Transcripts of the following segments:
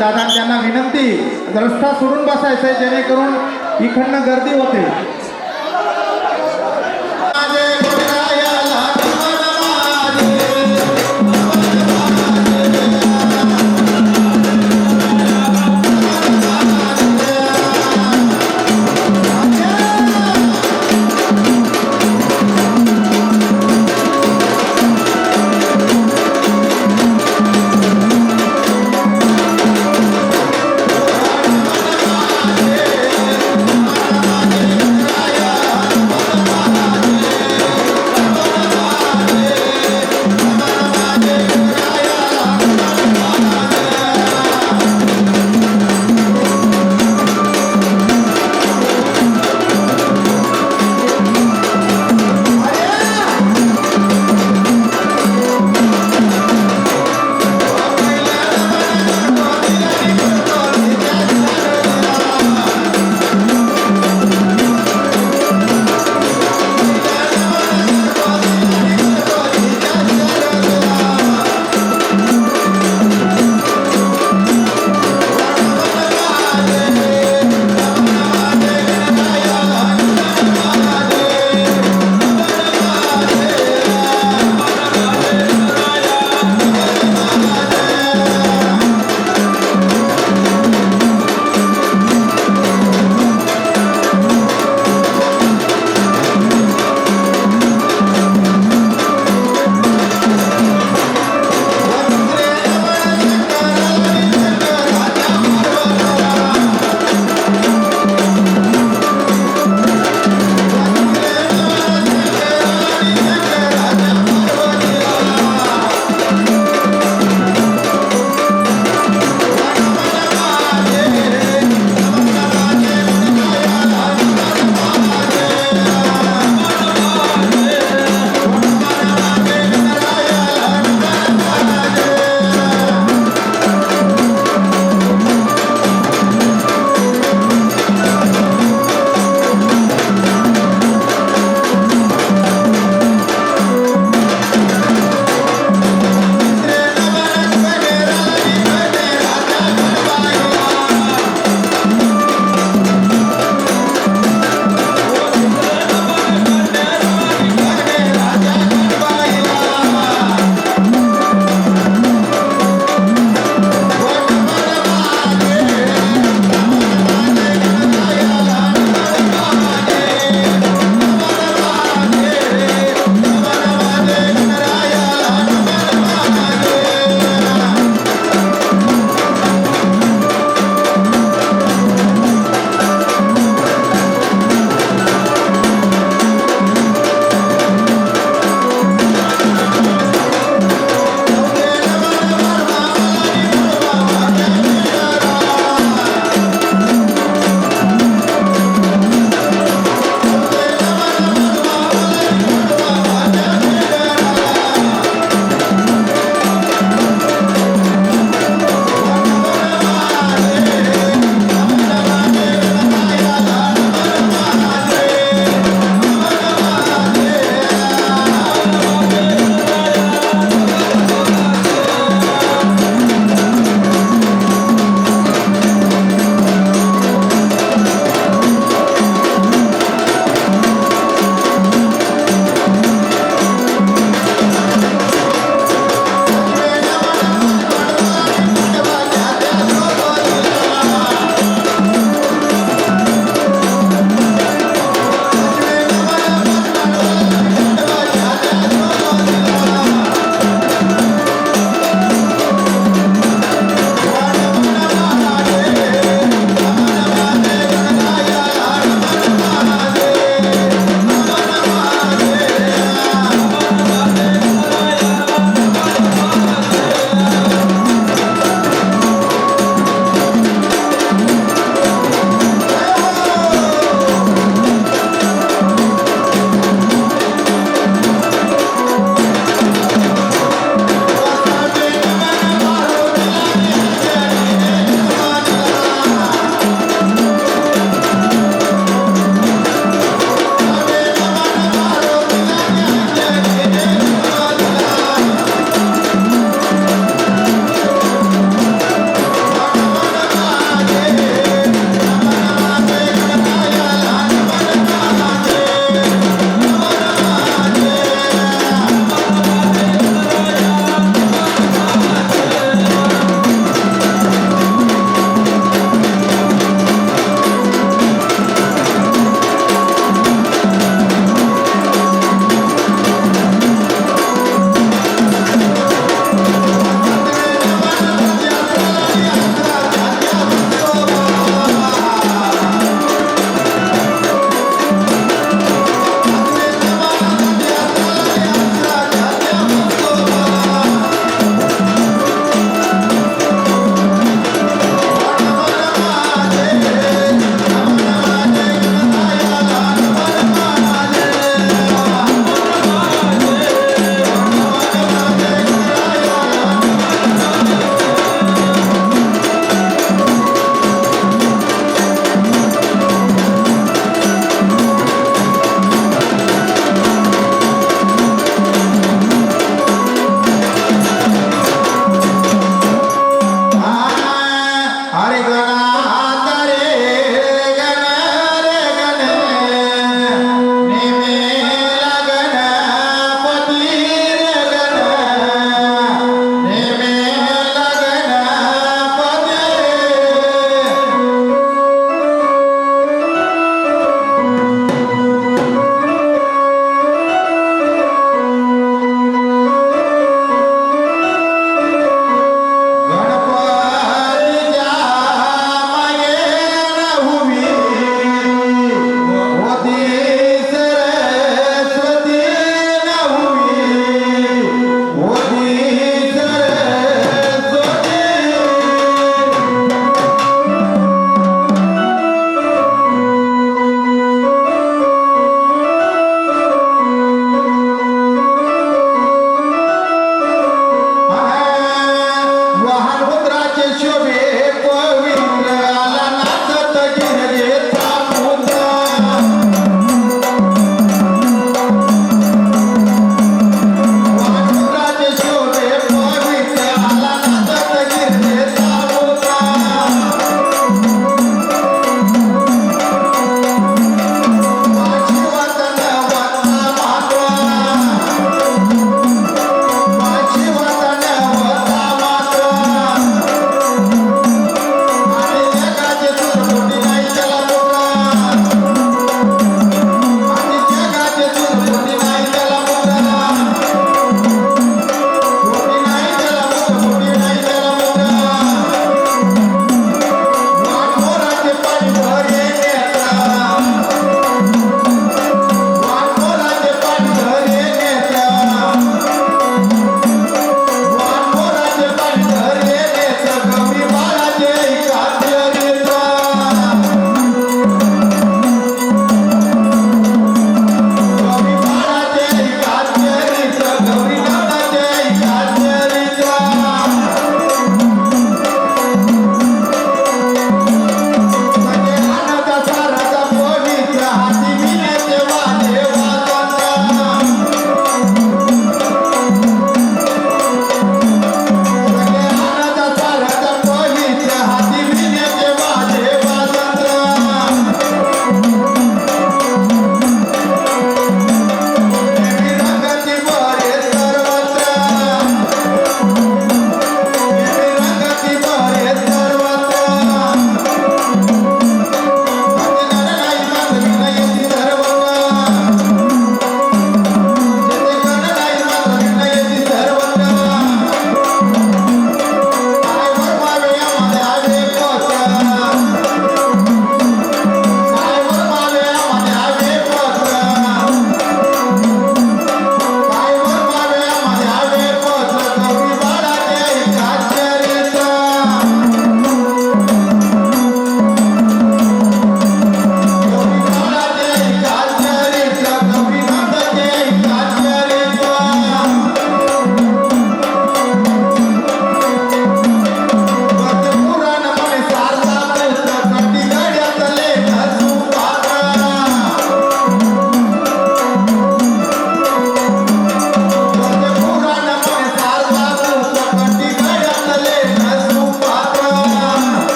दादा त्यांना विनंती रस्ता सोडून बसायचं आहे जेणेकरून इकडनं गर्दी होते.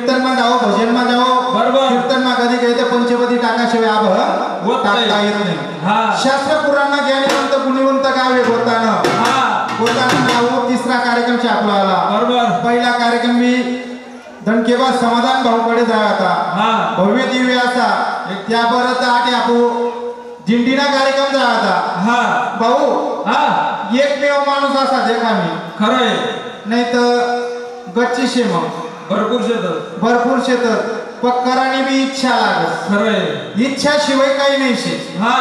कीर्तन मा जाओ भजन मा जाओ बरोबर. कीर्तन मा कधी काही तर पंचपदी टाकाशिवाय आभ होत नाही. टाकता येत नाही. हा शास्त्र पुराण ज्ञानीवंत गुणीवंत गावे होताना हा गाव तिसरा कार्यक्रम छापला आला. बरोबर. पहिला कार्यक्रम मी दणकेबा समाधान भाऊकडे जाया होता. हा भव्य दिव्य असा त्या परत आठ आपू दिंडीना कार्यक्रम जाया होता. हा भाऊ हा एकमेव माणूस असा देखा मी खरंय. नाही तर गच्ची शेम भरपूर शेत भरपूर शेतात पक्कराने बी इच्छा लागत. खरंय. इच्छा शिवाय काही नाही शे. हा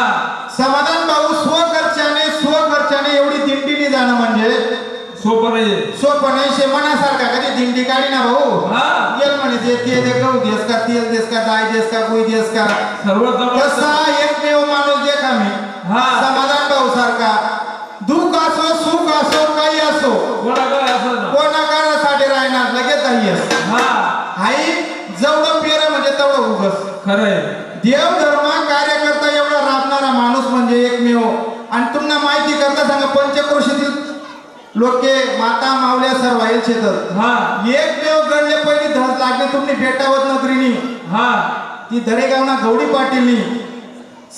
समाधान भाऊ स्वखर्चाने एवढी दिंडीने जाणं म्हणजे सोपं नाहीये. सोपं नाही शे. मनासारखा कधी दिंडी काढी ना भाऊ हा येल म्हणे ते गहू देस का तेल देस का डाळ देस का गुई देस का सर्व तसा एकमेव माणूस देखा मी हा समाधान भाऊ सारखा दुःख असो सुख असो काही असो कोणा काय असं ना. कोणाकारासाठी राहणार लगेच नाही असं. हा आई जेवढं पेर म्हणजे तेवढं उगस. खरंय. देव धर्म कार्यकर्ता एवढा राबणारा माणूस म्हणजे एकमेव. आणि तुम्हाला माहिती करता सांगा पंचक्रोशीतील लोके माता मावल्या सर्व येल शेतात हा एकमेव गडले पहिली धस लागली तुम्ही बेटावत नगरीनी हा ती दरेगावना गौडी पाटीलनी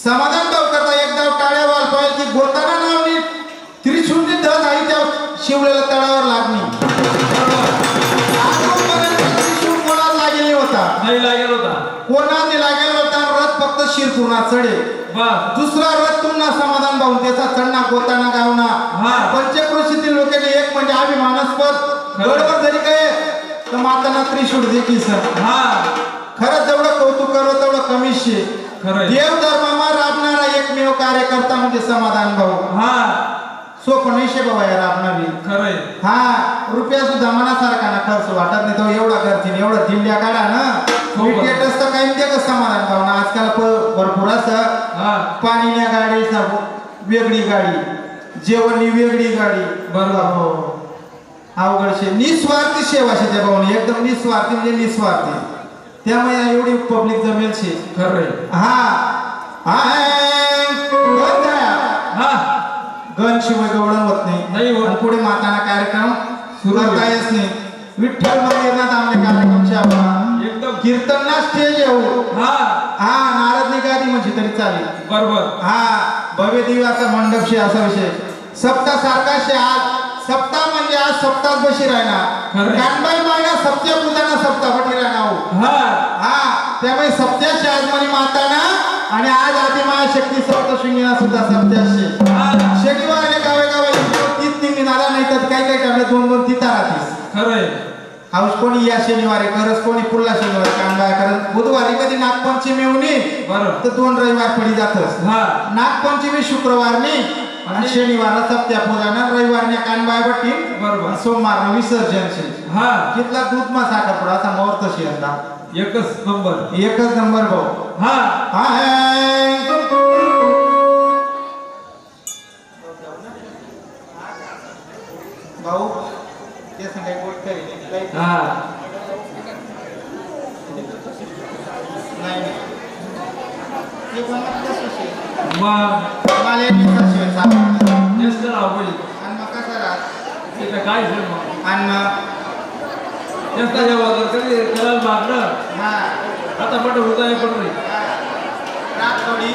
समाधान भाव करता एकदा टाळ्या वाल पाहिजे की गोताना नावनी त्रिशूलची धस आई त्या शिवलेल्या तळावर लागली. त्रिशूल कोणाला लागेल होता नाही लागेल होता. कोणाने लागेल होता. रथ फक्त शिरपूरना चढे. बस दुसरा रथ तुम्हाला समाधान भाऊन त्याचा चढणा गोताना गावना. हा. पंचक्रोशीतील लोकांनी एक म्हणजे अभिमानास्पद गडवर जरी काय तर माताना त्रिशूळ देखील सर. हा खरंच जेवढं कौतुक करो तेवढं कमीच शे. खरंय. देव धर्मामा राबणारा एकमेव कार्यकर्ता म्हणजे समाधान भाऊ. हा सोपं नाही शे बाबा यार आपणारी. खरंय. हा रुपया सुद्धा मनासारखा ना खर्च वाटत नाही तो एवढा करतील एवढं दिंड्या काढा ना. स्टेटस तर काही ते कसं समाधान भाऊ ना आजकाल भरपूर असं हा पाणीच्या गाडी वेगळी गाडी जेवणी वेगळी गाडी. बरोबर. हो अवघड शे. निस्वार्थी सेवा शे त्या भाऊनी एकदम निस्वार्थी म्हणजे निस्वार्थी. त्यामुळे एवढी पब्लिक जमेल शे. खरंय. हा हा गण शिवाय गवळण होत नाही. नाही होत. आणि पुढे माताना कार्यक्रम सुरू करता येत नाही. विठ्ठल मंदिरनाथ आमच्या कार्यक्रमचे आपण एकदम कीर्तनना स्टेज येऊ. हा हा नारद निघाली म्हणजे तरी चालेल. बरोबर. हा भव्य दिव्याचा मंडप शे असा विषय. सप्ताह सारखा शे. आज सप्ताह म्हणजे आज सप्ताह बशी राहणार. खरंय. कानबाई मायना सप्त्या पूजाना सप्ताह बटी राहणार. हा हा त्यामुळे सप्त्याशे आज म्हणे माताना आणि आज आधी महाशक्ती सप्तशृंगीना सुद्धा सप्त्याशे. हा शनिवारी गावे तीच निघणी नादा नाही तर काही टाकले 2-2 तिथा राहतीस. खरंय. हाऊस कोणी या शनिवारी करस कोणी पुढला शनिवारी कानबाया करत. बुधवारी कधी नागपंचमी येऊनी बरोबर. तर 2 रविवार पडी जातस. हा नागपंचमी शुक्रवारनी आणि शनिवारला सप्त्या पूजाना रविवारने कानबाया बट्टी बरोबर. सोमवारनं विसर्जन शे. हा कितला दूध मा साखरपुडा असा मुहूर्त शे यंदा. एकच नंबर. एकच नंबर भाऊ. हा भाऊ ते सांगाय गोट काही हा नाही ते पण मग मला एक विसर्जन सांग. जास्त राहू आणि मग कसं राहत ते काय झालं मग आणि मग जास्त जेव्हा कधी करायला मागणं हा आता पण हृदय पण नाही. रात थोडी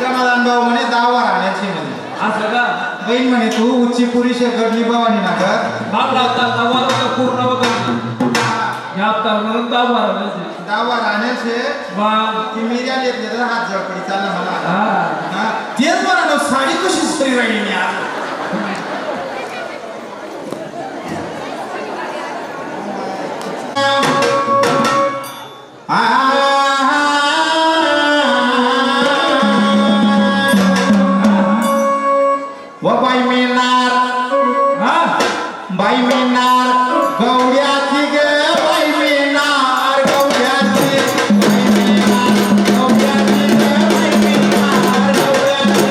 समाधान भाऊ म्हणे 10 वर आणायची म्हणे. असं का बहीण म्हणे तू उच्ची पुरी शेकडली भवानी नागर बाप लावता तवा पूर्ण होतं या म्हणून ताव मारा 10 वर आणायचे मग ती मीडिया येते तर हात झळपडी चालला मला. हा हा तेच मला ना साडी कशी सरी राहिली मी आज. व बाई मिळणार हा बाई मिळणार गवड्याची ग बाई मिळणार गवड्याची बाई मिळणार गवड्याची ग बाई मिळणार गवड्याची.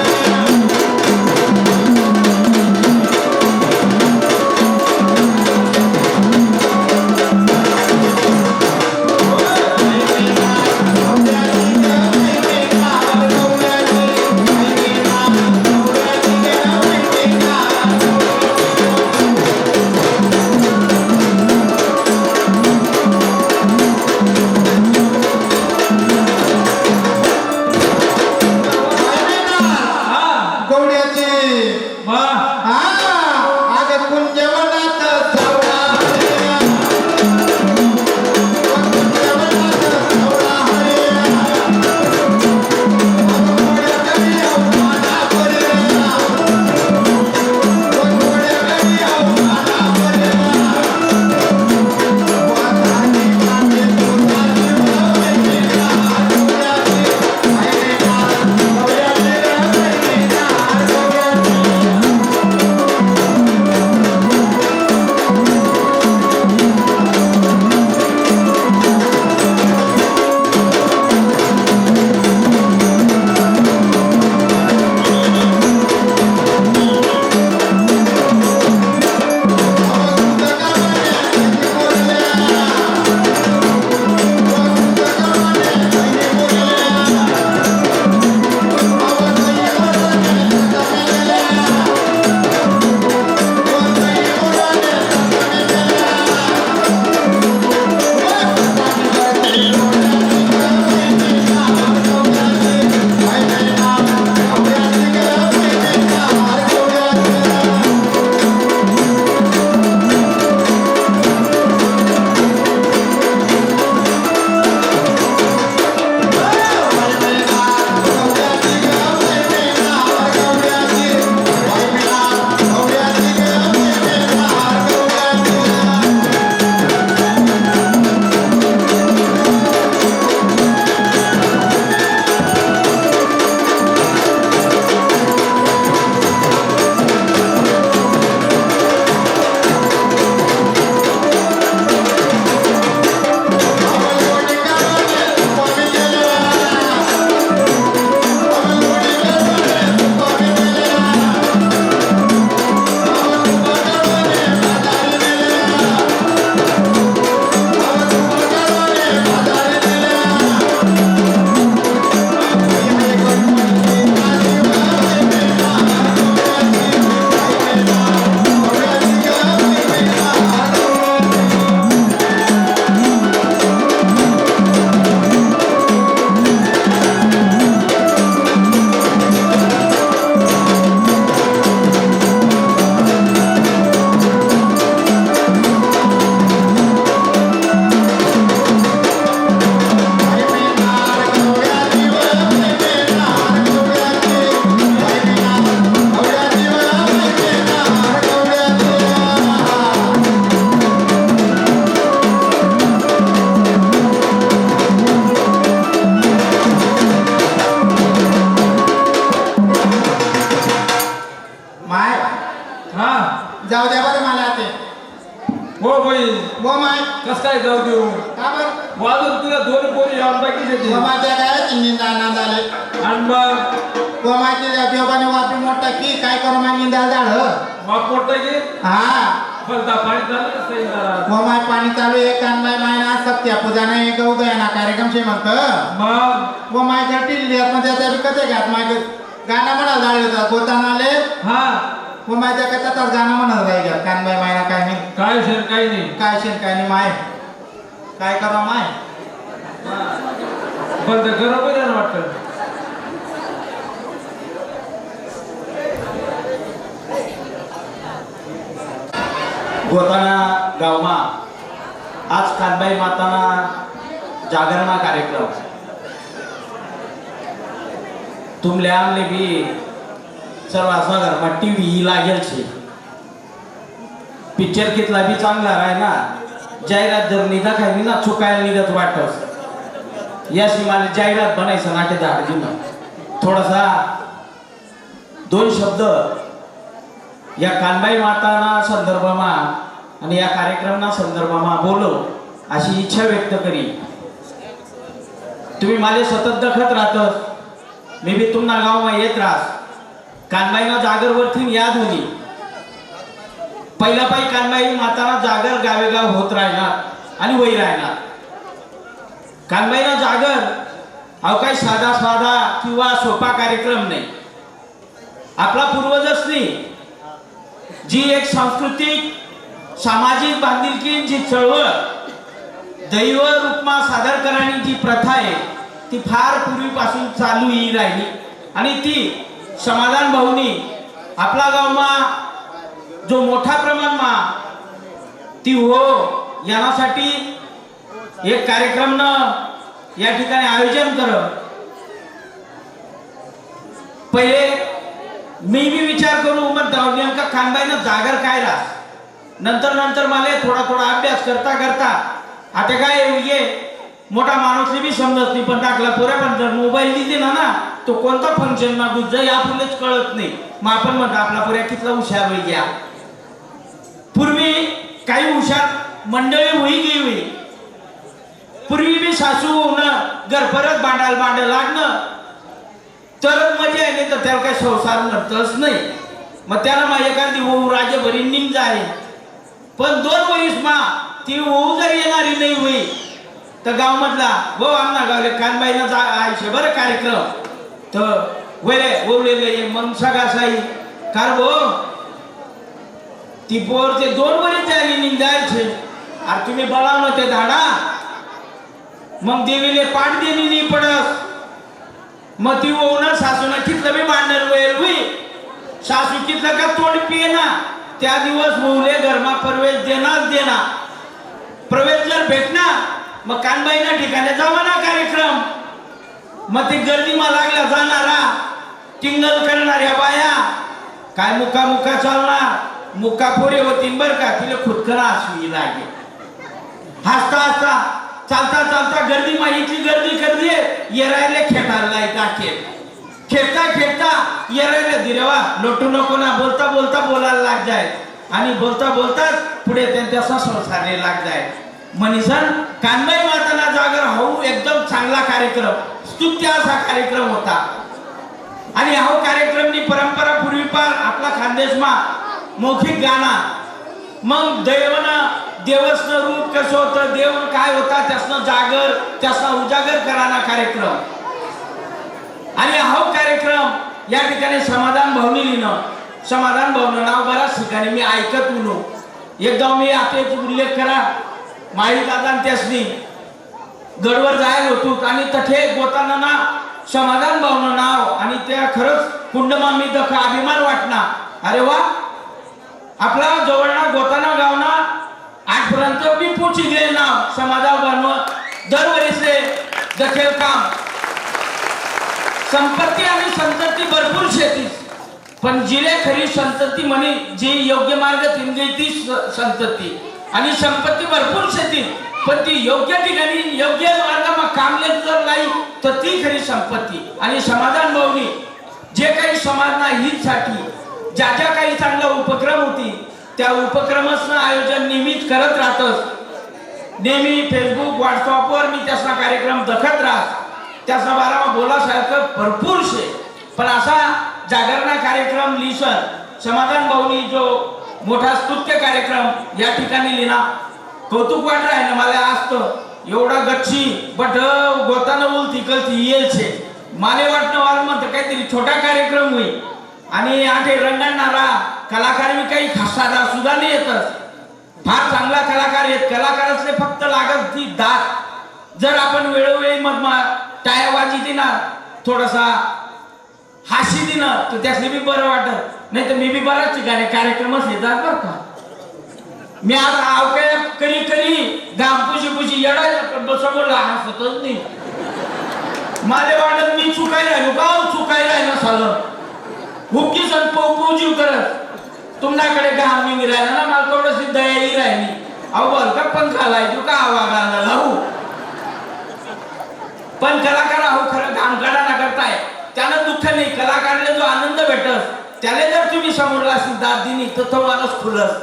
जाऊ द्या बरं मला ते. हो बाई व माय कस काय जाऊ देऊ का बरं वाजून तुला दोन पोरी यावं बाकी देते व माझ्या काय निंदा आनंद आले आणि मग व माझे देवाने वापी मोठा की काय करू मग निंदा झाड मग मोठं की हा फलता पाणी चालू सही जरा व माय पाणी चालू एक कानबाई मायना सत्या पूजा नाही एक उदयना कार्यक्रम शे म्हणत मग व माय जटिल लिहित मध्ये त्या कसे घात माय गाणं म्हणा झाले गोताना आले हा व माझ्या कथा गाणं म्हणत राही घ्या कानबाई मायना काय नाही काय शेर काही नाही काय शेन काय नाही माय काय करा माय पण ते गरम वाटतं गोताना गावमा आज कानबाई माताना जागरणा कार्यक्रम तुमले आमले भी सर्व असा घरमा टीव्ही लागेल छे पिक्चर कितला भी चांगला राय ना जाहिरात जर निदा खाय ना चुकायला निदत वाटस याशी मला जाहिरात बनायचं नाटे धाडजी ना थोडासा दोन शब्द या कानबाई माताना संदर्भामा आणि या कार्यक्रमना संदर्भामा बोलो अशी इच्छा व्यक्त करी तुम्ही मला सतत दखत राहतस मी बी तुमना गावमा येत राहस कानबाईना जागरवरती याद होती पहिला पायी कानबाई माताना जागर गावेगाव होत राहणार आणि वही राहणार कानबाईना जागर हा काही साधा साधा किंवा सोपा कार्यक्रम नाही आपला पूर्वजसनी जी एक सांस्कृतिक सामाजिक बांधिलकी जी चळवळ दैव रूपमा सादर करण्याची जी प्रथा आहे ती फार पूर्वीपासून चालू ही राहिली आणि ती समाधान भाऊनी आपला गावमा जो मोठा प्रमाणमा ती हो यासाठी एक कार्यक्रम न या ठिकाणी आयोजन कर पहिले मी भी विचार करू मग नेमका कानबाईनं जागर काय राहत नंतर नंतर मला थोडा अभ्यास करता करता आता काय ये मोठा माणूसने बी समजत नाही पण टाकला पुऱ्या पण जर मोबाईल दिली ना तो कोणता फंक्शन ना गुज्जा आपल्याच कळत नाही मग आपण म्हणतो आपला पुऱ्या कितला हुशार होई घ्या पूर्वी काही हुशार मंडळी होई गेली होई पूर्वी बी सासू होणं घर परत भांडल लागणं तरच मजा आहे तर त्याला काही संसार नसतच नाही मग त्याला मग एखादी होऊ राजेभरी निघ आहे पण 2 वर्ष मा ती होऊ जर येणारी नाही होई तर गाव मधला हो आमना गावले कानबाईना आहे बरं कार्यक्रम तर वरे ओवलेले मग सगळा साई कार भो ती पोर ते 2 वर्ष झाली निघायचे अरे तुम्ही बोलावलं ते धाडा मग देवीले पाठ देणी नाही पडस मग ती ओवणं सासूना कितलं बी भांडण वेळ होई सासू कितलं का तोंड पिये ना त्या दिवस बोले घरमा प्रवेश देणार प्रवेश जर भेटणार मग कानबाईना ठिकाणी जावा ना कार्यक्रम मग ती गर्दी मा लागला जाणारा टिंगल करणाऱ्या बाया काय मुका चालणार मुका फोडे होती बर का तिला खुदकना असवी लागे हसता चालता गर्दी माहिती गर्दी येरायले खेटायला खेळता येरायले दिरेवा लोटू नको ना बोलता बोलायला लाग जाय आणि बोलताच पुढे त्यांच्या संसाराने लाग जाय मनीसन कानबाई माताना जागर होऊ एकदम चांगला कार्यक्रम स्तुत्य असा कार्यक्रम होता आणि हा कार्यक्रमनी परंपरा पूर्वीपार आपला खानदेशमा मौखिक गाणा मग देवसनं रूप कसं होतं देव काय होता त्यासनं उजागर कराना कार्यक्रम आणि हा कार्यक्रम या ठिकाणी समाधान भाऊनी नाव बराच ठिकाणी मी ऐकत उनो एकदा मी आता उल्लेख करा माळी दादा त्यासनी गडवर जायला होतो आणि तठे गोताना ना समाधान भाऊनं नाव आणि त्या खरंच कुंडमामी दखा अभिमान वाटना अरे वा आपला जवळना गोताना गावना आजपर्यंत मी पोची गेले नाव समाधान भाऊ दरवर्षी दखेल काम संपत्ती आणि संतती भरपूर शेती पण जिले खरी संतती म्हणे जी योग्य मार्ग तिंगे ती संतती आणि संपत्ती भरपूर शेती पण ती योग्य ठिकाणी योग्य मार्गामा कामले जर नाही तर ती खरी संपत्ती आणि समाधान भाऊनी जे काही समाजना हितसाठी ज्या काही चांगला उपक्रम होती त्या उपक्रमाचं आयोजन नियमित करत राहतस नेहमी फेसबुक व्हॉट्सअपवर मी त्याचा कार्यक्रम दखत राहत त्याचा बारा बोलासारखं भरपूर शे पण असा जागरणा कार्यक्रम लिसन समाधान भाऊनी जो मोठा स्तुत्य कार्यक्रम या ठिकाणी लिहिला कौतुक वाट आहे ना मला असतं एवढा गच्ची बट गोताना बोलती कलती येईल छे माले वाटणं वाल म्हणतं काहीतरी छोटा कार्यक्रम होईल आणि आठे रंगणारा कलाकार मी काही खासा सुद्धा नाही येतच फार चांगला कलाकार आहेत कलाकाराचे फक्त लागत ती दात जर आपण वेळोवेळी मग टाळ्याबाजी देणार थोडासा हाशी देणार तर त्यासने बी बरं वाटत नाही तर मी बी बराच ठिकाणी कार्यक्रमच येतात बरं का मी आता अवकाय करी करी घाम पुशी येडायला पण समोरला हसतच नाही. माझे वाटत मी चुकायला राहिलो का चुकायला राहिलो सालं हुकी सण पोजीव करत तुमच्याकडे घाम निघ राहिला ना मला थोडीशी दयाही राहिली. अहो बोल का पंखा लायचो का आवागाला लावू पण कलाकार अहो खरं घाम काढायला करताय त्यानं दुःख नाही. कलाकाराला जो आनंद भेटत त्याला जर तुम्ही समोरला दाद दिली तर तो माणूस खुलस.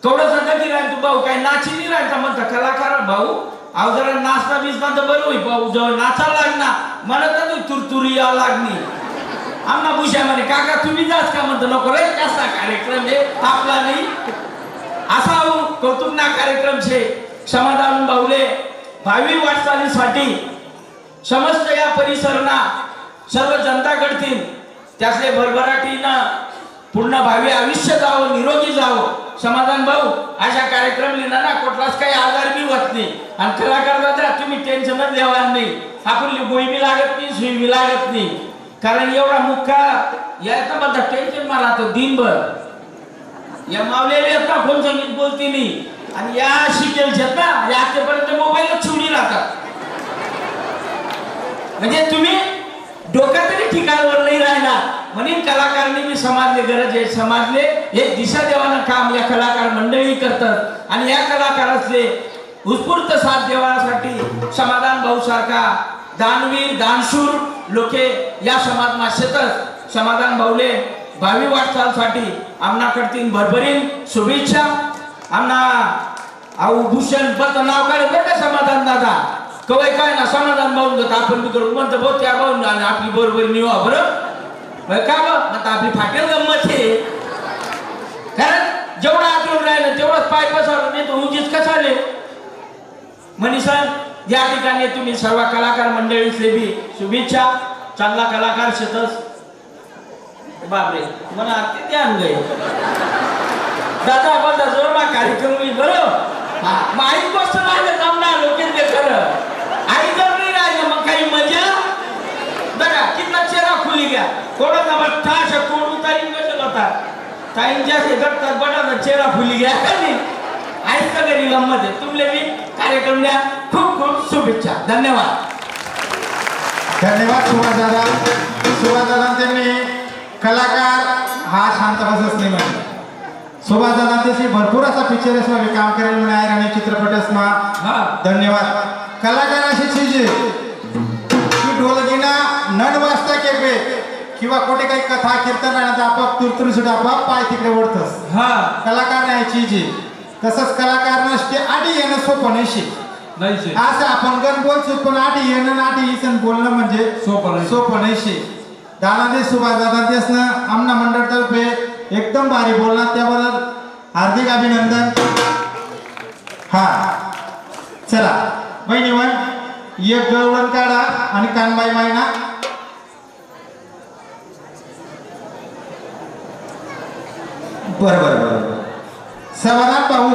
थोडं की राहील तू भाऊ काय नाची नाही राहायचा म्हणता कलाकार भाऊ अहो जरा नाचता बिचता तर बरं होई भाऊ जवळ नाचा लागना म्हणत ना तू तुरतुरी यावं लागणी. आम्हा भूषा म्हणे काका तुम्ही जाच का म्हणतो नको रे कसा कार्यक्रम आहे आपला नाही असा कौतुक ना कार्यक्रम छे. समाधान भाऊले भावी वाटचालीसाठी समस्त या परिसरना सर्व जनता करतील त्यासले भरभराटीनं पूर्ण भावी आयुष्य जावं निरोगी जावं. समाधान भाऊ अशा कार्यक्रम लिहिणार ना कुठलाच काही आजार बी होत नाही आणि कलाकार दादा तुम्ही टेन्शनच घ्यावा नाही. आपण गोळी बी लागत नाही सुई बी लागत नाही कारण एवढा मुख्य याचा बद्दल टेन्शन मला तो दिनभर या मावलेले आहेत ना कोण संगीत बोलती नाही आणि या शिकेलच्यात ना या आजपर्यंत मोबाईलच चिवडी राहतात. म्हणजे तुम्ही डोक्यात तरी ठिकाणवर नाही राहिला म्हणून कलाकारांनी मी समाजले गरज आहे. समाजले हे दिशा देवानं काम या कलाकार मंडळी करतात आणि या कलाकारासले उत्स्फूर्त साथ देवासाठी समाधान भाऊ सारखा दानवीर दानशूर लोके या समाजमा शेतच. समाधान भाऊले भावी वाटचालसाठी आमना कडतीन भरभरीन शुभेच्छा. आमना भूषण पत नाव काढत बरं का समाधान दादा कवाय काय ना समाधान भाऊ जात आपण बी करू म्हणतो भाऊ त्या भाऊ आपली बरोबरी निवा बरं का म्हणता आपली फाटेल गंमत आहे कारण जेवढा आतून राहिलं तेवढंच पाय पसरलं नाही तर उगीच कसाले. मनीषा या ठिकाणी तुम्ही सर्व कलाकार मंडळीतले बी शुभेच्छा. चांगला कलाकार शेतस बापरे मला ते ध्यान गए दादा बोलता जोर मा कार्यक्रम बरं माहीत गोष्ट नाही जमणार लोकेच ते खरं आई जर नाही राहिलं मग काही मजा बघा कितना चेहरा खुली गया थोड़ा ना ठास तोड़ उतारी कसं होता ताईंच्या शेतात बड़ा चेहरा खुली गया नहीं आई का घरी गंमत आहे. तुमले भी कार्यक्रम द्या खूप खूप शुभेच्छा. धन्यवाद. धन्यवाद सुभाष दादा त्यांनी कलाकार हा शांत बसच नाही म्हणजे सुभाष दादा त्याशी भरपूर असा पिक्चर्स मध्ये काम करेल म्हणे आहे आणि चित्रपटसमा धन्यवाद. कलाकार अशी चीज की ढोलगिना नड वाजता केपे किंवा कुठे काही कथा कीर्तन राहण्याचा आपाप तुरतुरी सुद्धा आपाप पाय तिकडे ओढतस. कलाकार नाही चीज तसंच कलाकार नसते आधी येणं सोपं नाही असं आपण गण बोलतो पण आधी येणं आधी इसन बोलणं म्हणजे सोपं नाही. दादा सुभाष दादा तेच ना आमना मंडळ तर्फे एकदम भारी बोलणार त्याबद्दल हार्दिक अभिनंदन. हा चला बहिणीवन एक गवळण काढा आणि कानबाई मायना बरोबर समाधान भाऊ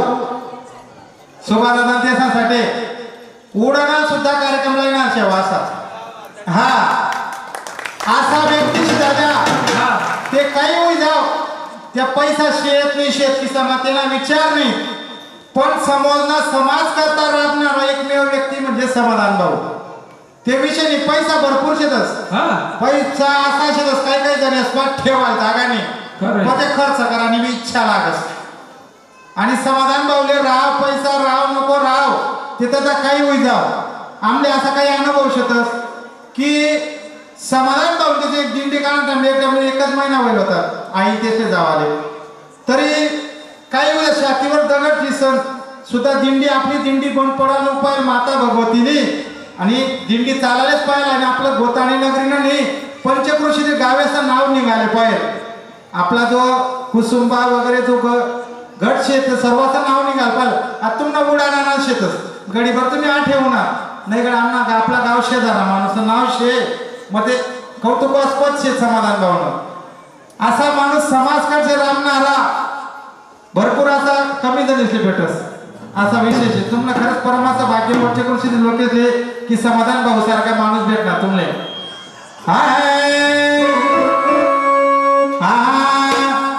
सुभाष दादा त्यासाठी उडाना सुद्धा कार्यक्रम लागणार शेवा असा हा असा व्यक्ती दादा ते काही होई जाव त्या पैसा शेत नाही शेत की समातेना विचार नाही पण समोरना समाज करता राबणारा एकमेव व्यक्ती म्हणजे समाधान भाऊ. ते विषय नाही पैसा भरपूर शेतस पैसा असा शेतस काही जण ठेवायला जागा नाही मग ते खर्च करा आणि इच्छा लागस आणि समाधान भाऊले राव पैसा राव नको राव तिथं तर काही होई जाव आमले असा काही अनुभव शेतस की समाधान भाऊ त्याचे दिंडी काढून एकच महिना होईल होता आई तेथे जावाले तरी काही वेळेस छातीवर दगड दिसन सुद्धा दिंडी आपली दिंडी कोण पडायला उपाय माता भगवतीने आणि दिंडी चालायलाच पाहिजे आणि आपलं गोताणी नगरीनं नाही पंचक्रोशीचे गावाचं नाव निघाले पाहिजे. आपला जो कुसुंबा वगैरे जो गट शेत सर्वांचं नाव निघाल पाहिजे. आता तुम्हाला उडाणार शेतच गडीभर तुम्ही आठवणार नाही गड आमना आपला गाव शेजारा माणूस नाव शे मग ते कौतुकास्पद शेत समाधान भावना असा माणूस समाजकडचे राबणारा भरपूर असा कमी दिसले भेटस असा विशेष आहे. तुम्हाला खरंच परमाचा भाग्य मोठे कृषी लोक की समाधान भाऊ सारखा माणूस भेटणार तुमले.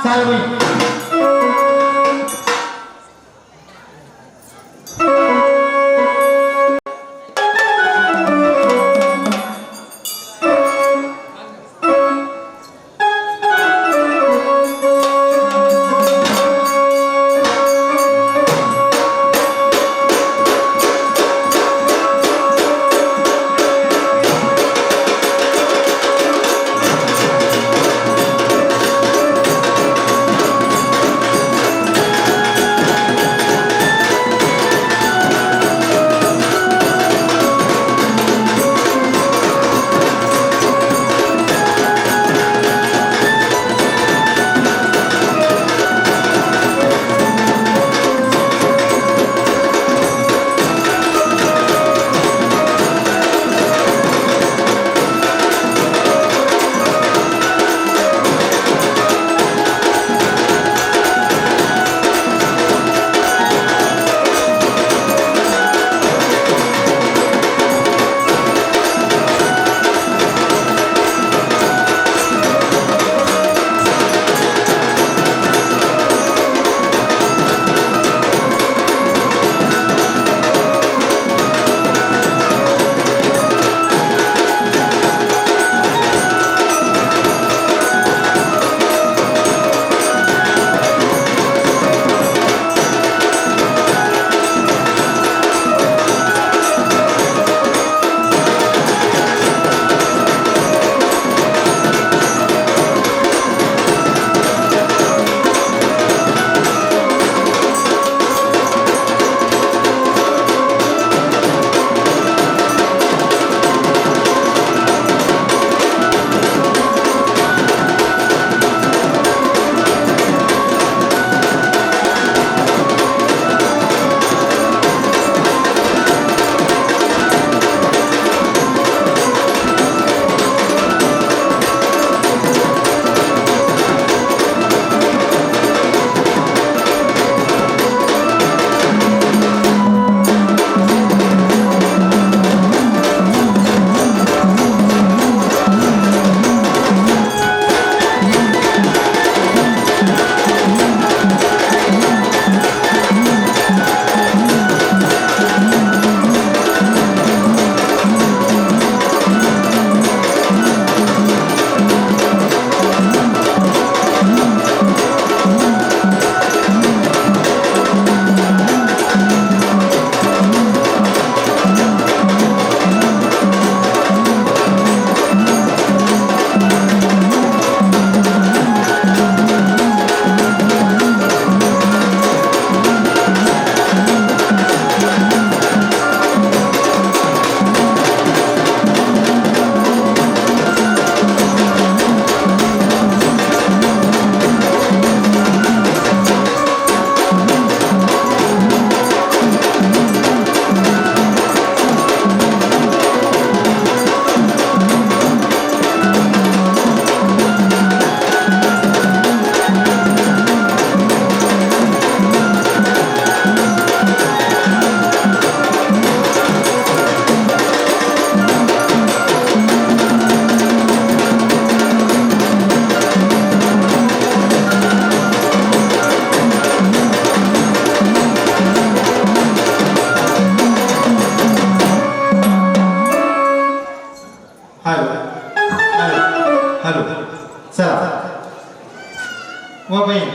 चाल हॅलो चला व बहीण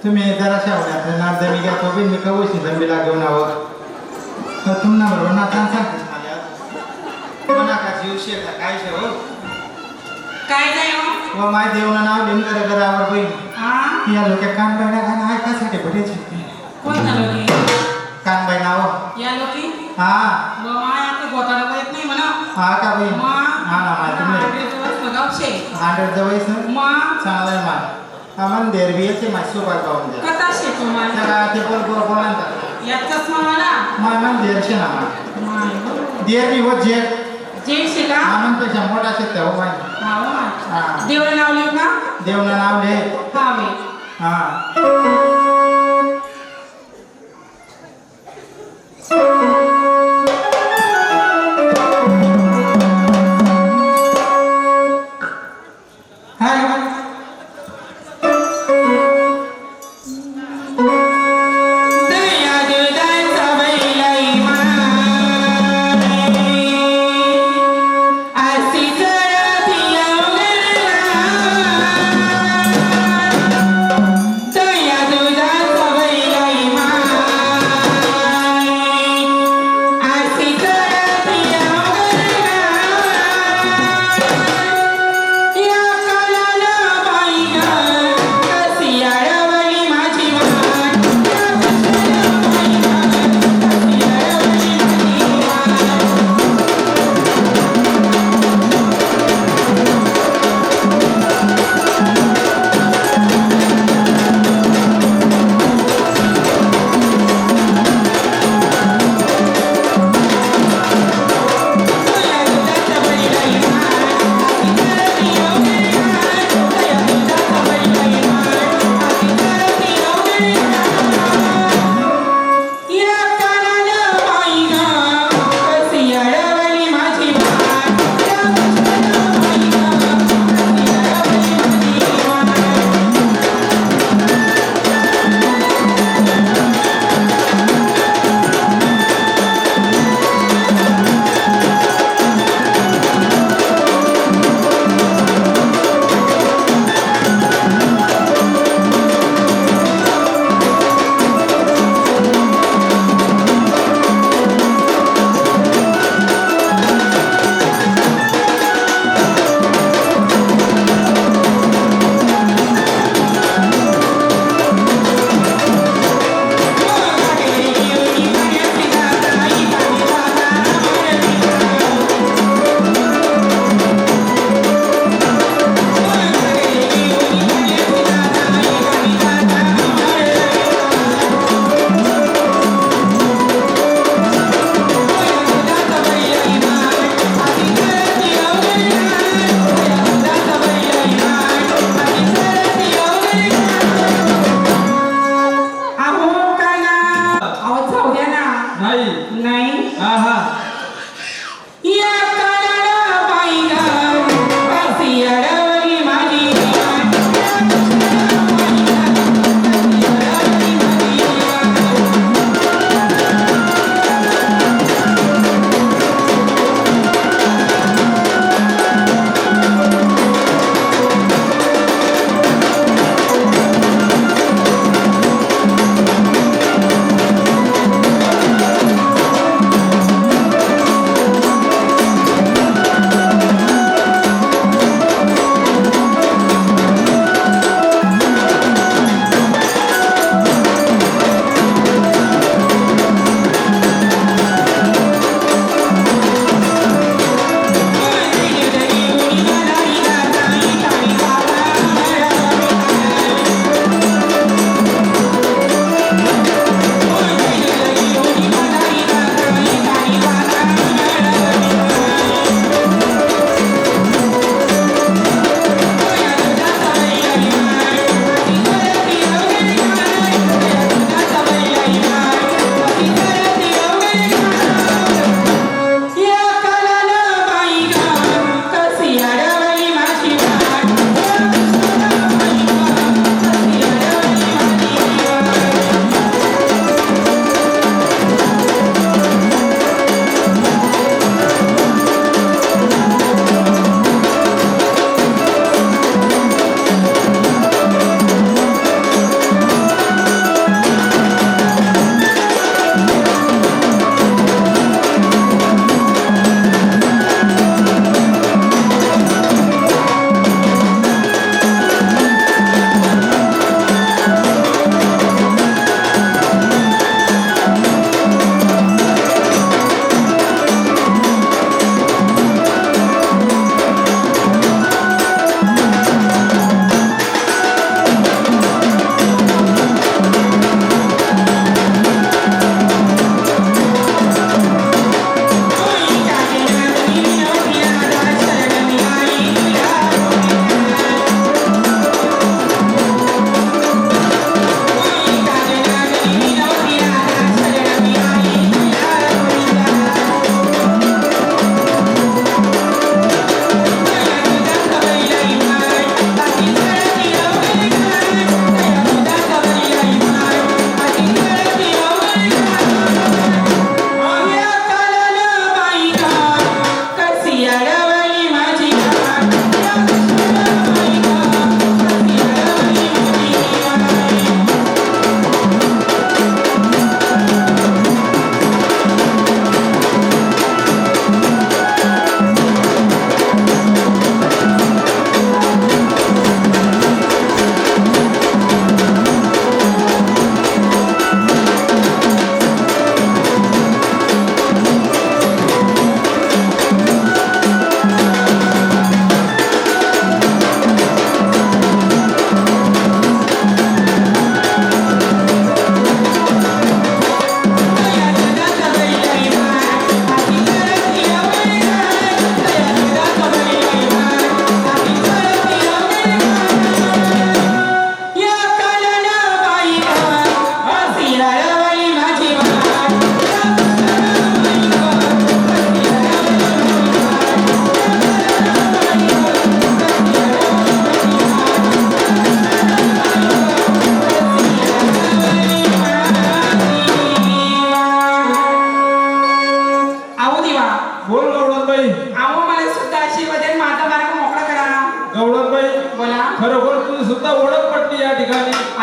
तुम्ही जरा शावण्यात नाच दमी घ्या तो बहीण मी कवशी दंबीला घेऊन आहो तुम्हाला बरोबर नाचान सांगतेस मला नाका जीव शेता काय शेव काय नाही व माय देवना नाव लिहून कर घरावर बहीण हा या लोक कानबाईना गाणं ऐकासाठी बरेच कोण झालं की कानबाई नाव या लोकी हा माय आता गोताला येत नाही म्हणा हा का बहीण हा ना माय तुम्ही गावचे 100 जवळ मा चांगलाय माय आम्हाला देरबियाचे माय सोबत पाहून द्या कथा शेतो माय त्या ते बोलतात याचाच मला माय मन देरशे ना माय माय देरबी हो जे जेंट्स का आनंदपेक्षा मोठा शेत हो माय हा हा. देवळ नाव लिहू का देवना नाव ले हा वे हा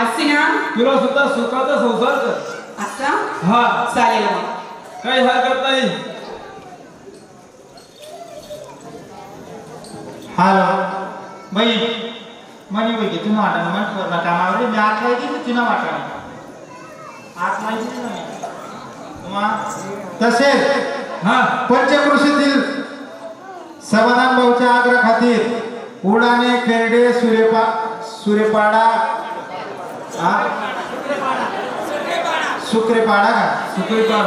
असते ना तुला सुद्धा सुखाचा संसार कर. असं हा चालेल मग. काही हरकत नाही. हॅलो बाई मनी बाई की तुम्ही वाटा ना मग कामावर मी आत माहिती की तिनं वाटा आत माहिती ना तसेच हा पंचकृषीतील समाधान भाऊच्या आग्रह खातीर उडाणे खेरडे सुरेपाडा सुक्रेपाडा का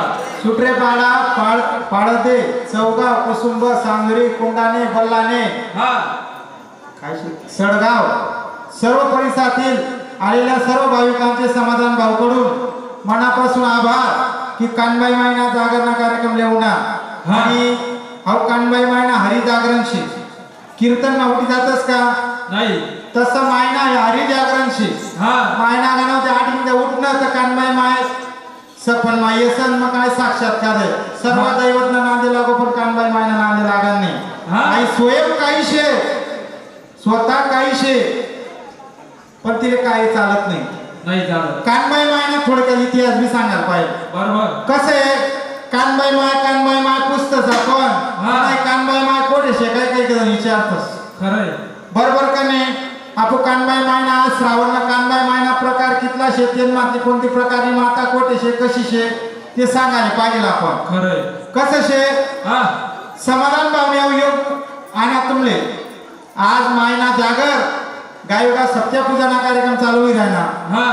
सुक्रेपाडा पाळदे चौगाव कुसुंब सांगरी कोंडाणे बल्लाणे हा काय सडगाव सर्व परिसरातील आलेल्या सर्व भाविकांचे समाधान भाऊकडून मनापासून आभार की कानबाई मायना जागरण कार्यक्रम लेवना आणि अहो कानबाई मायना हरी जागरणशी कीर्तन नव्हती जातच का नाही तसं मायना हरी जागरणशी हा मायना गाणं ते 8 मिनिटं उठणं तर कानबाई माय सपन माय येसन मग काय साक्षात्कार आहे सर्व दैवत नांदे लागो पण कानबाई मायना नांदे लागण नाही आई स्वयं काही शे स्वतः काही शे पण तिला काही चालत नाही नाही चालत. कानबाई मायना थोडक्यात इतिहास बी सांगायला पाहिजे. बरोबर कसं आहे कानबाई माय पुस्तक आपण नाही कानबाई माय कोठे शे काय काही जण विचारतस खरंय. बरोबर का नाही आपण कानबाई मायना आज श्रावणला कानबाई मायना प्रकार कितला शे तेन माती कोणती प्रकारची माता कोठे शे कशी शे ते सांगायला पाहिजे आपण. खरंय. कसं शे हा समाधान भावने योग आणा तुमले आज मायना जागर गायोगा सत्यपूजना कार्यक्रम चालू ही राहणार. हा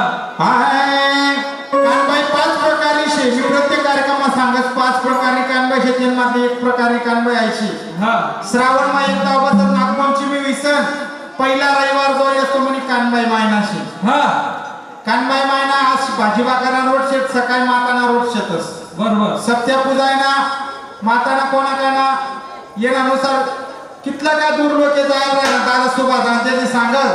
कानबाई 5 प्रकारे शे मी प्रत्येक कार्यक्रमात सांगत 5 प्रकारे कानबाई शे जन्मात एक प्रकारे कानबाई आयशी. हा श्रावण मा एक तावबद्दल नागपंचमी विसन पहिला रविवार जो असतो म्हणे कानबाई मायनाशी. हा कानबाई मायना आज भाजीबाकारा रोड शेत सकाळी माताना रोड शेतस बरोबर. सत्यपूजायना माताना कोणाकाना येण्यानुसार कितला का दूर लोक जायला राहणार दादा सुभादान त्याची सांगत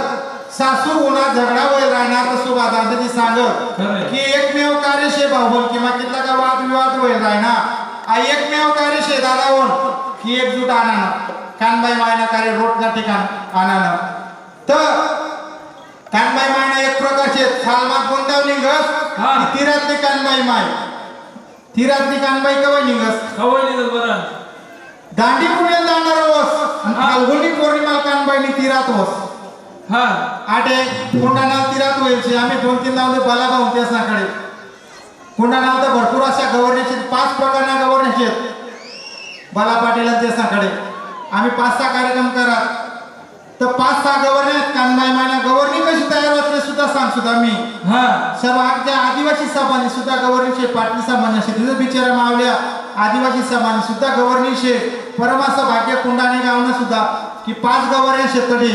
सासू उन्हा झगडा होईल राहणार तर सुभादान त्याची सांगत की एकमेव कार्य शे भाऊ किंवा कितला का वाद विवाद होईल राहणार एकमेव कार्य शे दादा होऊन की एकजूट आणणं कानबाई मायना कार्य रोडच्या ठिकाण आणणं तर कानबाई मायना एक प्रकारचे सालमात गोंदाव निघस तिरातली कानबाई माय तिरातली कानबाई कवय निघस कवय निघस बरं दांडी पुण्यात जाणार होस आणि फाल्गुनी पौर्णिमा कानबाईनी तिरात होस. हा आठे कोंडाणा तिरात व्हायचे आम्ही 2-3 नाव बला भाऊ त्यासनाकडे कोंडाणा तर भरपूर अशा गव्हर्नरचे 5 प्रकारच्या गव्हर्नरचे बला पाटील त्यासनाकडे आम्ही 5-6 कार्यक्रम करत तर 5-6 गव्हर्नर कानबाई मायना गव्हर्नी कशी तयार होते सुद्धा सांग सुद्धा मी हा सर्व आमच्या आदिवासी समाजाने सुद्धा गव्हर्नरचे पाटली समाजाशी तिथं बिचारा मावल्या आदिवासी समाजाने सुद्धा गव्हर्नरचे परमाचं भाग्य कुंडाणे गावनं सुद्धा की 5 गव्हर्नर शेतकरी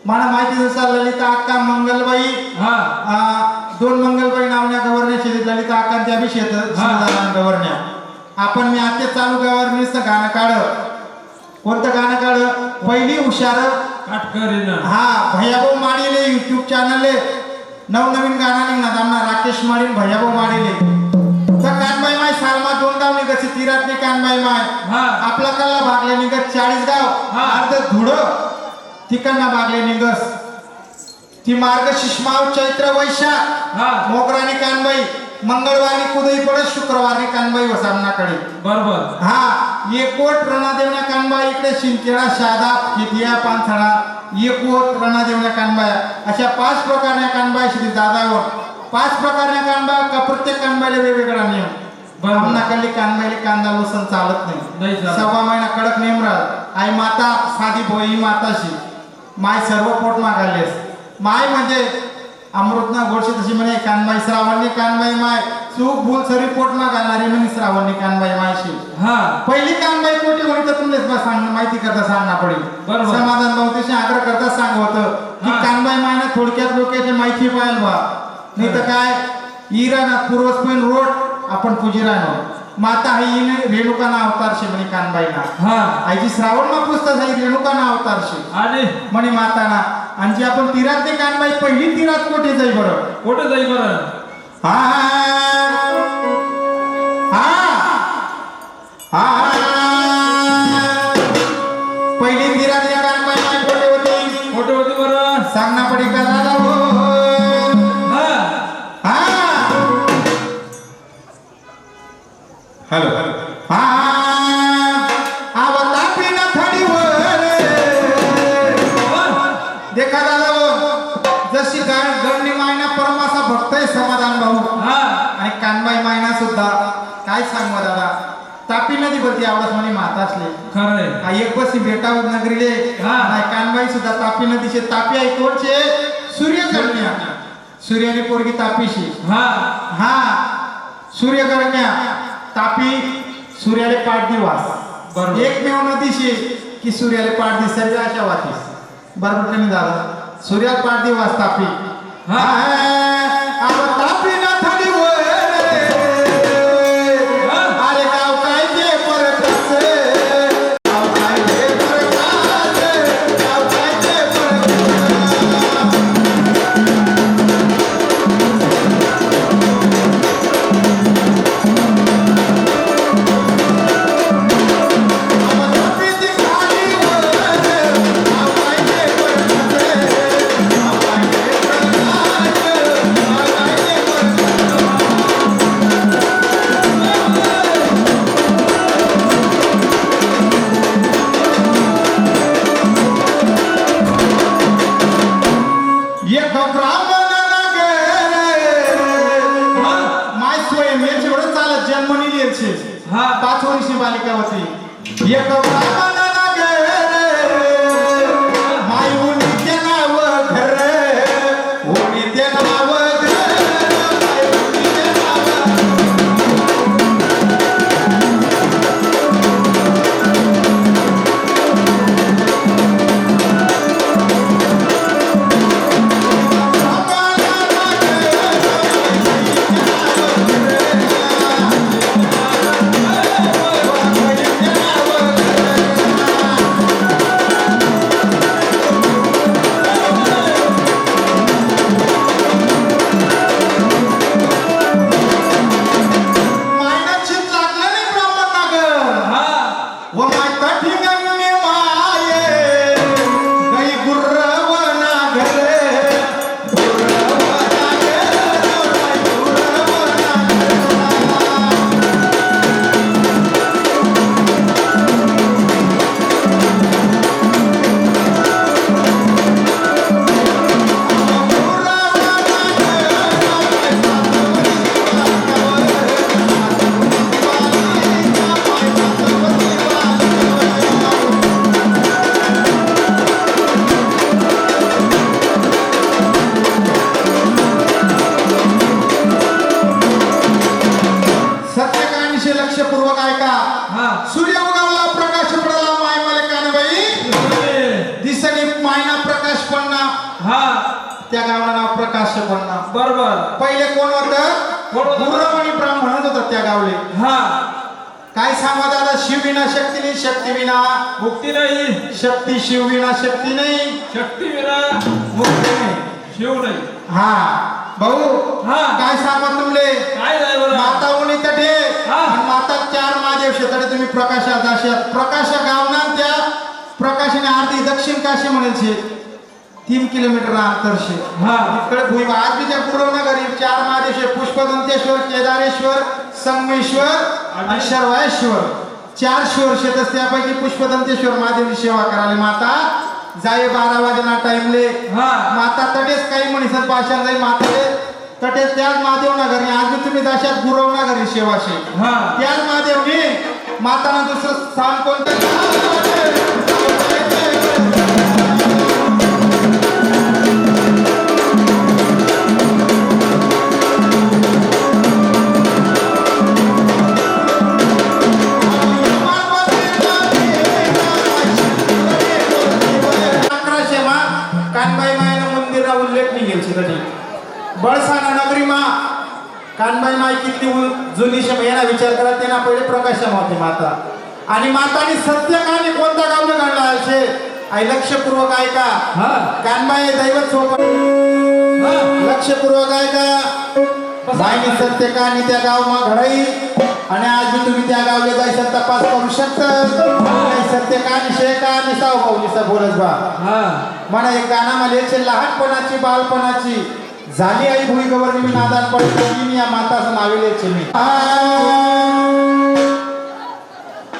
मला माहिती नुसार ललिता अक्का मंगलबाई हा 2 मंगलबाई नावण्या गव्हर्नरचे ललिता अक्कांच्या बी शेत गव्हर्नर आपण मी आता चालू गव्हर्नरचं गाणं काढ कोणतं गाणं काढ पहिली हुशार काटकरीनं हा भैयाभाऊ माडीले YouTube चॅनल नवनवीन गाणं निघणार आमना राकेश माडील भैयाभाऊ माडीले तर कानबाई माय सालमा 2 गाव निघत तिरातली कानबाई माय आपला कल्ला भागले निघत 40 गाव अर्ध धुड ठिकाणा भागले निघस ती मार्ग शिशमाव चैत्र वैशाख मोगरानी कानबाई मंगळवारी कुदई पडत शुक्रवारी कानबाई वसामनाकडे बरोबर. हा एकोट रणादेवना कानबाई इकडे शिंकेडा शादा फितिया पानथडा एकोट रणादेवना कानबाया अशा 5 प्रकारच्या कानबाई श्री दादावर 5 प्रकारच्या कानबाया का प्रत्येक कानबाईला वेगवेगळा नियम आमनाकडली कानबाईला कांदा लसूण चालत नाही 1.25 महिना कडक नियम राहत आई माता साधी भोई माताशी माय सर्व पोट मागालेस माय म्हणजे अमृतना गोडशी तशी म्हणे कानबाई श्रावणी कानबाई माय चूक भूल सरी पोट मागाणारी म्हणे श्रावणी कानबाई मायशी. पहिली कानबाई कोटी होती तर तुम्हाला सांग माहिती करता सांगना पडेल. समाधान बहुतेशी आग्रह करता सांग होतं की कानबाई मायना थोडक्यात लोकांची माहिती पाहिजे बा नाही तर काय इराणात पूर्वस्पैन रोड आपण पुजी राहणार माता ही रेणुकाना अवतार शे म्हणे कानबाईना आईची श्रावण मा पुस्तक आहे रेणुकाना अवतार शे आणि म्हणे माताना आणि जी आपण तिरातली कानबाई पहिली तिरात कोठे जाई बरं कोठे जाई बरं हा पहिली तिरातली कानबाई माय कोठे होती बरं सांगना पडे का दादा हो सांग मग दादा तापी नदी बोलती आवडत म्हणे माता असले खरंय हा एक बसी भेटावत नगरीले हा. नाही कानबाई सुद्धा तापी नदीचे तापी आहे कोणचे सूर्यकन्या सूर्याने पोरगी तापीशी हा हा सूर्यकन्या तापी सूर्याले पाठ दिवास बरोबर. एकमेव नदीशी की सूर्याले पाठ दिसायचे अशा वाटीस बरोबर का नाही दादा सूर्याला पाठ दिवास तापी हा. अब तापी ना थडी होय अरे गाव काय ते परकाचे गाव काय ते परकाचे गाव काय ते एक ब्राह्मण माय स्वयं याचे एवढं चालत जन्मनी लिहायचे हा. 5 वर्षी बालिका होती एक ब्राह्मण माय उन्हीचे नाव घर उन्हीचे नाव घर माय उन्हीचे नाव मायनाचीच लागलं नाही ब्राह्मणागर हा व माय कठीण माये गई गुर्रवना घरे गुर्रवना घरे गुर्रवना सत्यकानिशे लक्षपूर्वक ऐका हा सूर्य उगवला प्रकाश पडला माय मला कानबाई दिसणी मायना प्रकाश पडना हा त्या गावाला नाव प्रकाश पडना बरोबर पहिले कोण कोण होतं होतं? गुरव आणि ब्राह्मणच होतं त्या गावले हा काय सांगा दादा शिवविना शक्ती नाही शक्ती विना मुक्ती नाही शक्ती शिवविना शक्ती नाही शक्ती विना मुक्ती नाही शिव नाही हा भाऊ हा. काय सांगा तुमले काय जाय बरं माता उणी तटे हा. आणि माता 4 महादेव शेतडे तुम्ही प्रकाशा जाशात प्रकाशा गावना त्या प्रकाशाने आरती दक्षिण काशी म्हणायचे 3 किलोमीटर अंतर शे हा. इकडे भुई आज बी त्या पूर्वना घरी 4 महादेव शे पुष्पदंतेश्वर केदारेश्वर संगमेश्वर आणि शर्वायेश्वर 4 शिवर शेतच त्यापैकी पुष्पदंतेश्वर महादेवची सेवा करायला माता जाय 12 वाजेना टाइमले हा. माता तटेच काही म्हणीसत पाशाल जाई माताले तटेच त्याच महादेव नगरी आज बी तुम्ही जाशात गुरवना घरी सेवा शे हा त्याच महादेवनी माताना दुसरं स्थान कोणतं कानबाई मायना मंदिरा उल्लेख नाही गेलची कधी बळसाना नगरी मा कानबाई माई किती जुनी शम याना विचार करा त्यांना पहिले प्रकाशम होते माता आणि मातानी सत्य कहाणी कोणता गावले घडला असे आई लक्षपूर्वक ऐका हा कानबाई दैवत सोबत लक्षपूर्वक ऐका मायनी सत्य कहाणी त्या गाव मा घडाई आणि आज मी तुम्ही त्या गावले जायचं तपास करू शकता सत्य कहाणी शे का निसाव भाऊ निसा बोलत बा हा म्हणा एक गाणं मला याचे लहानपणाची बालपणाची झाली आई भुई गवर मी नादान पडली या माताचं नावेलेचे मी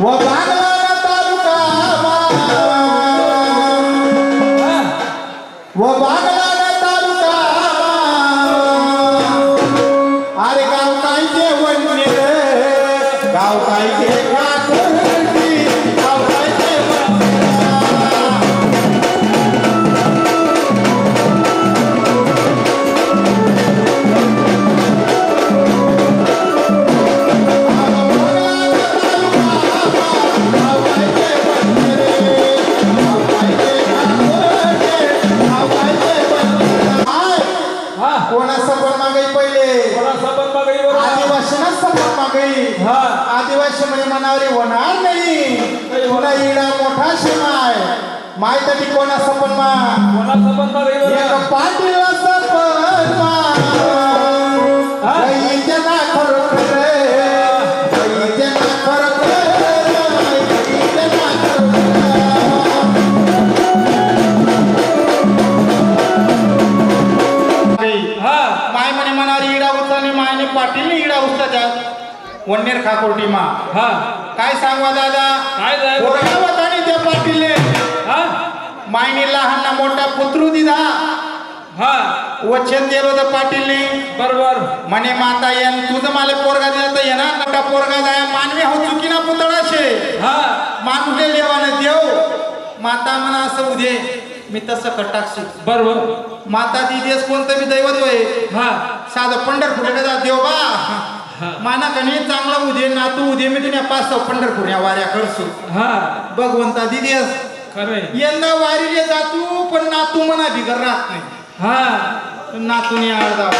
व बागलाण तालुका व बागलाण तालुका अरे गाव काय ते वन्य आदिवासी म्हणे मनावरी होणार नाही तुला इडा मोठा शिमाय माय तरी कोणा सपन मा कोणाचं पण नाही बरं. एक पाटीला सपन मा इथे ना खरं खरं इथे ना खरं खरं इथे ना खरं हा माय म्हणे मनावरी इडा उचलणे मायने पाटील इडा उचलाच्या वन्नेर खाकोटी मा हा काय सांगवा दादा काय जाय पोरगा होता आणि त्या पाटीलने हा मायने लहान मोठा पुत्रू दिला हा वचन दिलं होतं पाटीलने बरोबर म्हणे माता येन तुझं मला पोरगा दिला तर येणार मोठा पोरगा जाय मानवी हो चुकीना पुतळाशे हा माणूस देवानं देव माता म्हणा असं उदे मी तसं कटाक्षी बरोबर माता दिदेस कोणतं मी दैवत होय हा साधं पंढरपूर जा देव बा माना कणी चांगला उदे नातू उदे मी तुझ्या 500 पंढरपूर या वाऱ्या करसू हा भगवंता दिदेस खरंय यंदा वारीले जातू पण नातू म्हणा बिगर राहत नाही हा नातूने आळदा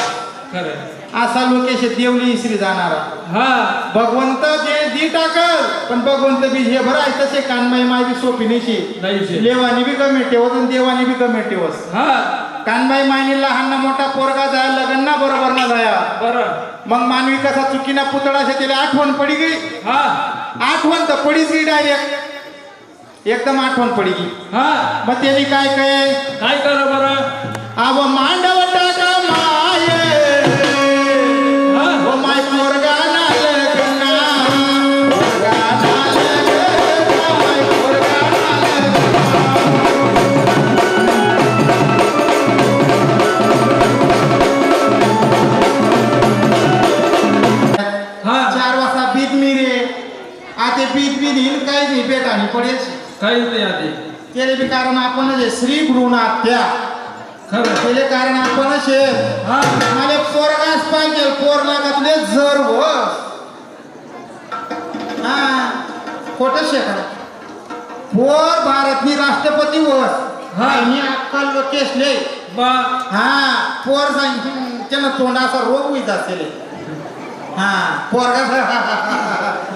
खरंय असा लोकेश देवली श्री जाणारा हा भगवंत जे दी टाकल पण भगवंत बी हे भराय तसे कानमाई माय बी सोपी नेशी नाही लेवानी बी कमी ठेवस आणि देवानी बी कमी ठेवस हा कानबाई मायनी लहान ना मोठा पोरगा जाय लग्न ना बरोबर ना जाया बरं मग मानवी कसा चुकीना पुतळाशे तिला आठवण पडी गई हा आठवण तर पडीच गई डायरेक्ट एकदम आठवण पडी गई हा मग त्यांनी काय काय करा बरं आव मांडव टाका माये हा ओ माय पोरगा ना लग्ना पोरगा ना लग्ना माय पोरगा ना हा 4 वाजता बीत मी रे आते बीत हिन काही नाही बेटानी पडेल काहीच नाही आधी केले बी कारण आपण जे श्री भ्रूणात्या खरं केले कारण आपण शे हा मला पोरगाच पाहिजे पोर लागतले जर हो हा खोटं शेखर पोर भारतनी राष्ट्रपती वर हा. मी अक्कल केसले बा हा पोर सांगितलं त्यानं तोंडाचा रोग होईत असेल हा पोरगा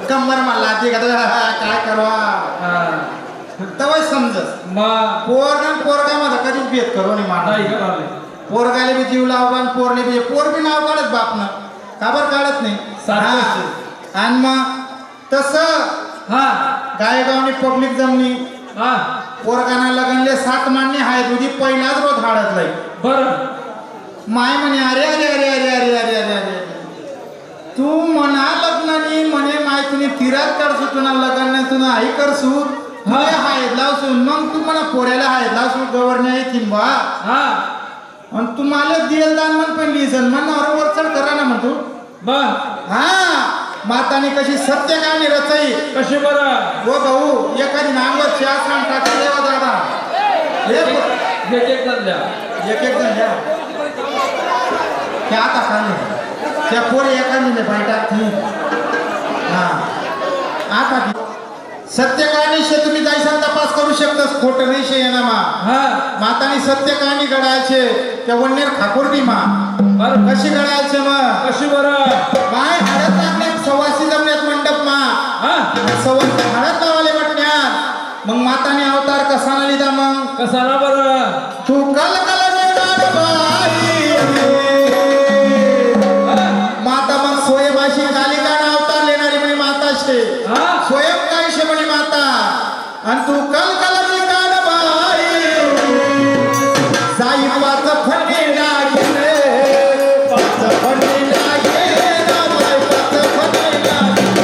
कंबर मला ते काय करवा हा तवय समजस मग पोरगा माझा कधीच भेद करू नाही नाही मानला कराले पोरगाले बी जीव लावला आणि पोरले बी पोर बी नाव काढत बापनं काबर काढत नाही सारखंच हा. आणि मग तसं हा गायगावनी पब्लिक जमनी हा पोरगाना लगनले 7 मान्य आहेत उदी पहिलाच रोज हाडतलाय बरं माय म्हणे अरे अरे अरे अरे अरे अरे अरे अरे तू म्हणा लग्नानी म्हणे माय तुम्ही तिरात करसू तुला लग्न तुला आई करसू हा. हायत लावसून मग तू म्हणा पोऱ्याला हायत लावसून गव्हर्नर येतील बा हा आणि तुम्हाला दिल दान म्हण पण लिहिसन म्हण वर चढ करा ना म्हणतो बा हा माताने कशी सत्य कहाणी रचई कशी बरं हो भाऊ एखादी नांगर चहा सांग टाकली देवा दादा हे एक जण द्या एक जण घ्या त्या आता खाल्ले त्या पोरी एखादी बाई हा आता सत्य कहाणी शे तुम्ही जायचा तपास करू शकतास खोट नाही शे येणार मा हा मातानी सत्य कहाणी घडायचे त्या वन्नेर खाकुर्डी मा बरं कशी घडायचे मग कशी बरं माय हळद लागले सवासी जमण्यात मंडप मा हा सवासी हळद लावाले म्हटण्यात मग माताने अवतार कसा ना लिहिला मग कसा ना बरं तू कल कल निघाल बाई हा माता मग सोयबाशी कालिकाना अवतार लेणारी म्हणे माता शे हा स्वयंकाळी शे म्हणे माता आणि तू कल कल निघाल बाई साई पाच फटे लागले पाच फटे लागले बाई पाच फटे लागले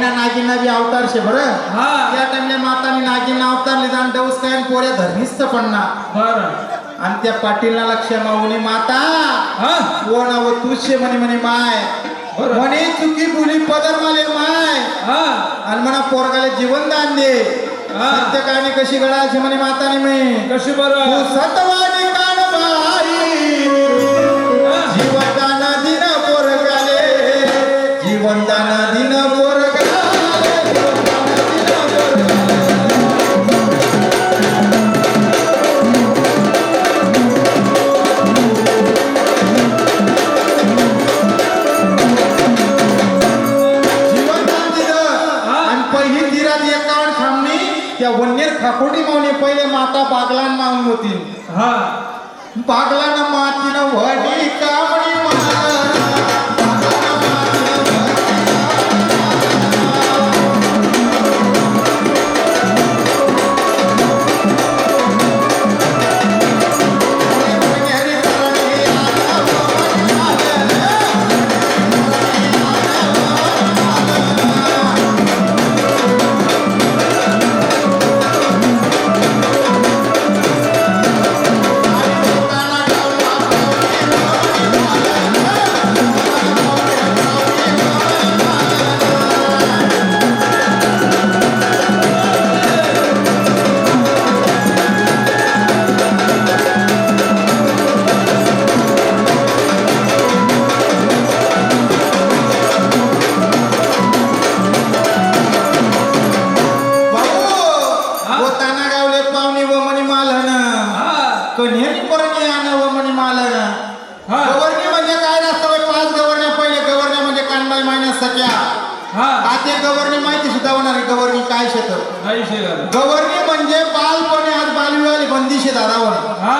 ना नागिना बी अवतार शे बरं हा. त्या टाइमला मातानी नागिना अवतारले जाण डौस काय पोऱ्या धरणीच पण ना बरं आणि त्या पाटीलला लक्ष माऊनी माता हा ओ ना व तुझे म्हणे म्हणे माय बरं. म्हणे चुकी बोली पदर माले माय हा आणि म्हणा पोरगाले जीवन दान दे हा. सत्य कहाणी कशी घडायची म्हणे माताने मी कशी तू बरं सतवानी कानबाई जीवदान दिन पोरगाले जीवनदान दिन पोरगाले जीवनदान दिलं आणि पहिली दिरात एकावन्न थांबणी त्या वन्यर खाकोटी मावली पहिले माता बागलान मावून होती हा बागलान मातीनं वडी कामणी कन्हेरी परणी आण व म्हणे मालन हा. गवर्नी म्हणजे काय नसतं 5 गवर्ण्या पहिले गवर्ण्या म्हणजे कानबाई महिन्यात सख्या हा आता गवर्नी माहिती सुद्धा होणार आहे गवर्नी काय शेत नाही शेगाव गवर्नी म्हणजे बालपणे आज बालविवाले बंदी शे दादावर हा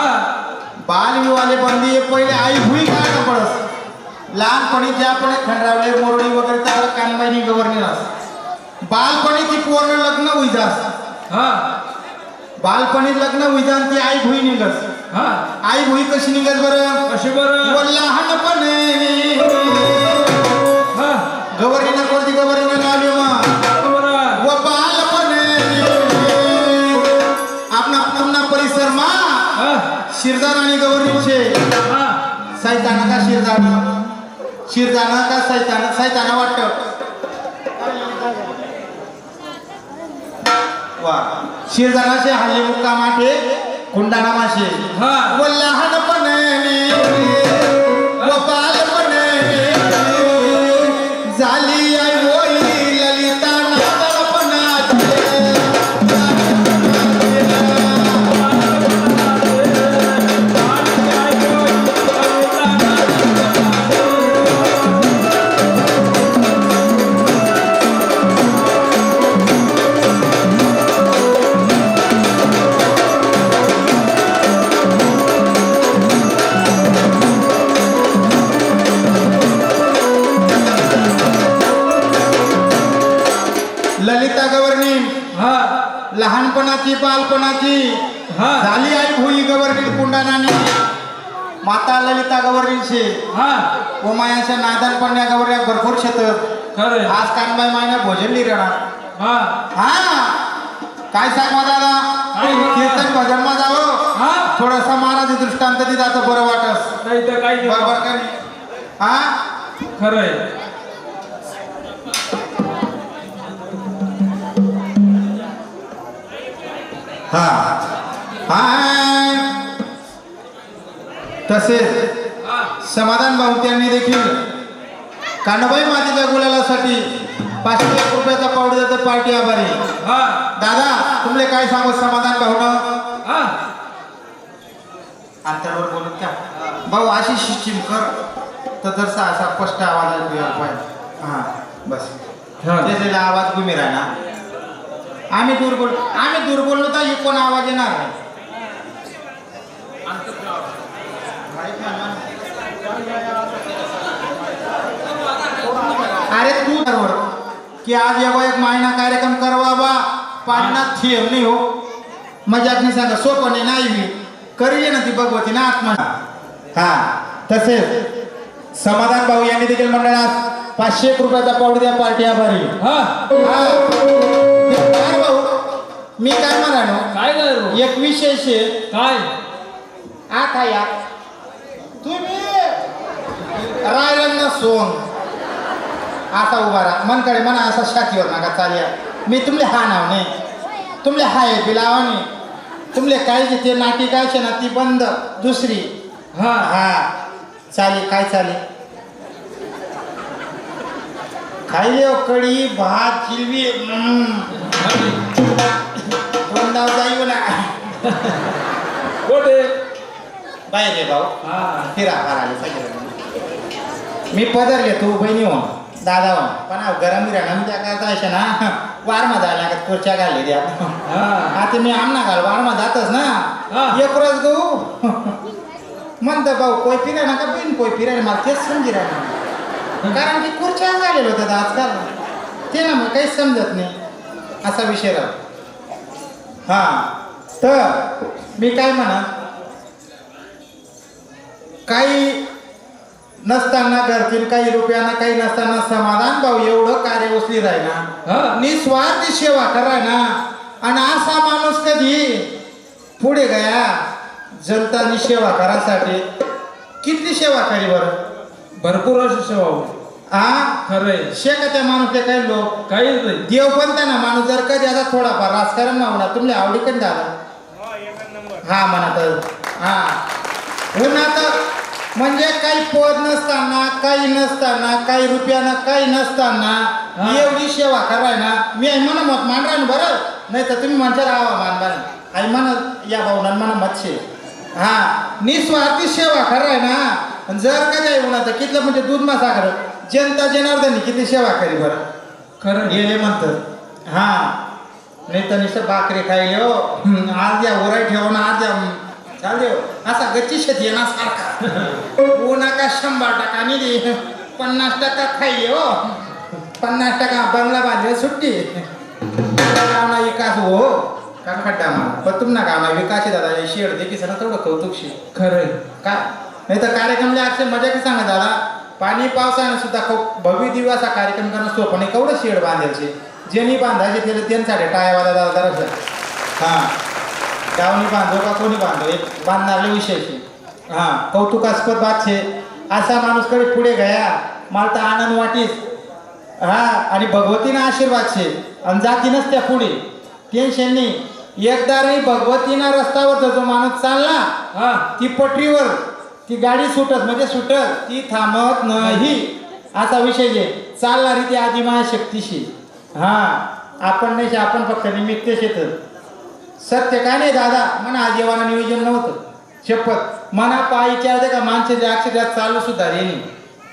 बालविवाले बंदी पहिले आई भुई काय न पडस लहानपणी ज्यापणे खंडावले मोरडी वगैरे त्याला कानबाईनी गवर्नी रास बालपणी ती पूर्ण लग्न होई जास हा बालपणी लग्न होई जान ती आई भुई निघस हा आई भुई कशी निघस बरं कशी बरं लहानपणे हा गवर्नीनं कोणती गवर्नीनं लावली मग बरं व बालपणे आपला पुन्हा परिसर मा हा शिरदान आणि गवर्नीचे हा सैताना का शिरदान शिरदाना का सैताना सैताना वाटत वा शिरदानाचे हल्ले मुक्का माठे कुंडाणा माशे हा व लहानपणे व बालपणे झाली आई होई ललिता नागपणाचे ललिता गवर्नी हा लहानपणाची बालपणाची हा झाली आई भुई गवर्नी कुंडानानी माता ललिता गवर्नीचे हा ओमायाच्या नादान पडण्या गवर्या भरपूर शेतात खरं आज कानबाई मायना भोजन नाही राहणार हा हा काय सांगा दादा काय बरं? कीर्तन भजन मा जावं हा थोडासा महाराज दृष्टांत दिला आता बरं वाटस नाही तर काही बरोबर का नाही हा खरंय हा हा तसेच हा समाधान भाऊ त्यांनी देखील कानबाई मातेच्या गुलालासाठी 500 लाख रुपयाचा पावडर पार्टी आभारी हा दादा तुमले काय सांगू समाधान भाऊनं हा अंतरावर बोलत का भाऊ अशी शिस्टीम कर तर जसा असा स्पष्ट आवाज ऐकू यायला पाहिजे हा बस हा. त्याचा आवाज गुमी राहणार आम्ही दूर बोललो तर हे कोण आवाज येणार नाही अरे तू बरोबर की आज एवढा एक महिना कार्यक्रम करवा बा पाण्यात थेंब नाही हो मजाक नाही सांगा सोपं नाही नाही करील ना ती भगवती ना आत्मा हा तसेच समाधान भाऊ यांनी देखील मंडळात 500 रुपयाचा पावडी द्या, पार्टी आभारी. हा हा. काय भाऊ, मी काय म्हणालो, काय झालं एक विषय शे काय आता या तुम्ही राहिला सोंग आता उभा राहा, मनकडे म्हणा असा छातीवर नका चालया. मी तुमले हा नाव नाही, तुमले हाय बिलावा नाही, तुमले काय ते नाटी काय ना ती बंद दुसरी. हा हा चालेल, काय चालेल खायले हो, कढी भात जिलबी तोंडाव जाईल ना. कोठे बाहेर ये भाऊ, हा फिरा आले सगळे. मी पदर घेतो बहिणी हो दादा हो, पण गरम गिराणा मी त्या करता ना वारमा जायला लागत, खुर्च्या घालले द्या. हा आता मी आमना घाल वारमा जातच ना, हा. एक रोज गहू म्हणतो भाऊ कोय फिराय ना का बिन कोय फिराय, मला तेच समजी राहणार, कारण की खुर्च्या झालेलं होतं आजकाल ते ना, मग काहीच समजत नाही असा विषय राहतो. हा तर मी काय म्हणा, काही नसताना घरतील, काही रुपयाना, काही नसताना समाधान भाऊ एवढं कार्य उचली राही ना, हा निस्वार्थी सेवा कराय ना. आणि असा माणूस कधी पुढे गया जनतानी सेवा करासाठी किती सेवा करी बरं, भरपूर अशी सेवा हो. हा खरंय शेका त्या माणूस काही लोक काहीच नाही देव पण त्यांना माणूस जर कधी आता थोडाफार राजकारण मावला तुमल्या आवडी कधी दादा हा म्हणत हा उन्हात म्हणजे काही पद नसताना, काही नसताना, काही रुपयानं, काही नसताना एवढी सेवा कराय ना. मी आई म्हणा मत मान राहीन बरं, नाही तर तुम्ही म्हणता राहा मान मान आई म्हणत या भावना म्हणा मतशे. हा निस्वार्थी सेवा कराय ना. जर का जाय उन्हात कितलं म्हणजे दूध मा साखर जनता जनार्दनी किती सेवा करी बरं, खरं गेले म्हणतात. हा नाही तर नुसतं बाकरी खायले हो, आज द्या उराई ठेवून आज द्या चालू असा गच्ची शेती येणार सारखा. उन्हा का 100% निधी 50% खायले हो, 50% बंगला बांधले सुट्टी गावना विकास हो का खड्डा मला पण तुम्हाला गावना विकास दादा शेड देखील सर तेवढं कौतुक शे खरंय का नाही तर कार्यक्रमला अक्षर मजा की सांगा दादा. पाणी पावसानं सुद्धा खूप भव्य दिव्य असा कार्यक्रम करणं सोपं नाही. केवढं शेड बांधायचे ज्यांनी बांधायचे त्याला त्यांच्यासाठी टाळ्या दादा जरा. हां गावनी बांधो का कोणी बांधो एक बांधणारे विशेष. हां कौतुकास्पद बात छे. असा माणूस कडे पुढे गया मला तर आनंद वाटीस. हा आणि भगवतीनं आशीर्वाद छे आणि जातीनच त्या पुढे टेन्शन नाही. एकदा नाही भगवतीना रस्त्यावर जो माणूस चालला हा ती पटरीवर ती गाडी सुटत म्हणजे सुटत ती थांबत नाही असा विषय जे चालणारी ती आदिमाया शक्तीशी. हा आपण नाही आपण फक्त निमित्त शेत. सत्य काय नाही दादा म्हणा आजीवाना नियोजन नव्हतं शपथ मना पाय विचारते का माणसाचे अक्षर चालू सुद्धा रे नाही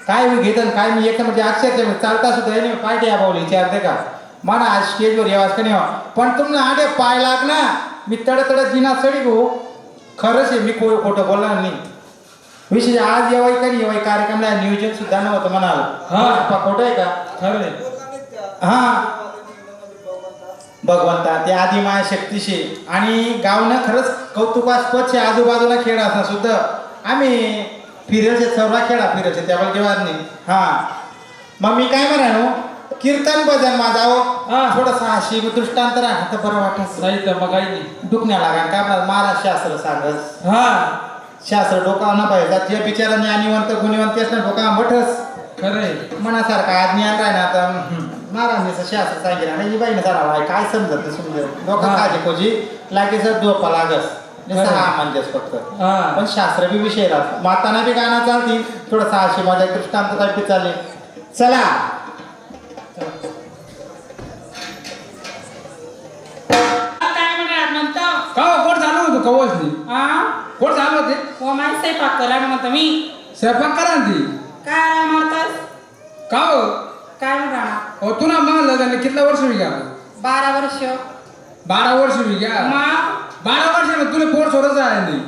काय मी घेतं काय मी एक म्हणजे अक्षर चालता सुद्धा रे नाही पाय द्या भाऊली विचारते का म्हणा आज स्टेजवर येवास का नाही पण तुम्हाला आडे पाय लाग ना मी तडतडत जिना चढी गो खरंच आहे मी खोटं बोलणार नाही. विशेष आज येवाई का नाही येवाई कार्यक्रमला नियोजन सुद्धा नव्हतं म्हणाल. हा खोटं आहे का खरंय हा भगवंता ते आदिमाया शक्तीशी आणि गावनं खरंच कौतुकास्पद आजूबाजूला खेळ असा सुद्धा आम्ही फिरायचे सर्व खेळा फिरायचे त्यावेळेला जेव्हा नाही. हा मग मी काय म्हणालो कीर्तन भजन माझा थोडंसं हाशी दृष्टांत राहत तर बरं वाटत नाही तर मग काही नाही दुखण्या लागा काय महाराज शास्त्र सांगत. हा शास्त्र डोका ना पाहिजे ते बिचारा ज्ञानीवंत गुणीवंत तेच ना डोका मोठच खरंय मनासारखा आज ज्ञान राहिना आता महाराजांचं शास्त्र सांगितलं आणि बाईनं झाला काय समजत नाही समजत डोका काळजी कोजी लागे सर झोपा लागस म्हणजेच फक्त. पण शास्त्र बी विषय राहत माताना बी गाणं चालती थोडं सहाशे माझ्या दृष्टांत काय चालले. चला काय म्हणणार म्हणतो का कोण झालं होतं कवच नाही हा कोण झालं होते हो माझी स्वयंपाक करा म्हणतो मी स्वयंपाक करा ना ती काय म्हणतास का हो काय म्हणणार हो तुला म्हणलं त्याने किती वर्ष विघ्या 12 वर्ष 12 वर्ष विघ्या मग 12 वर्ष तुला पोर सोडच आहे नाही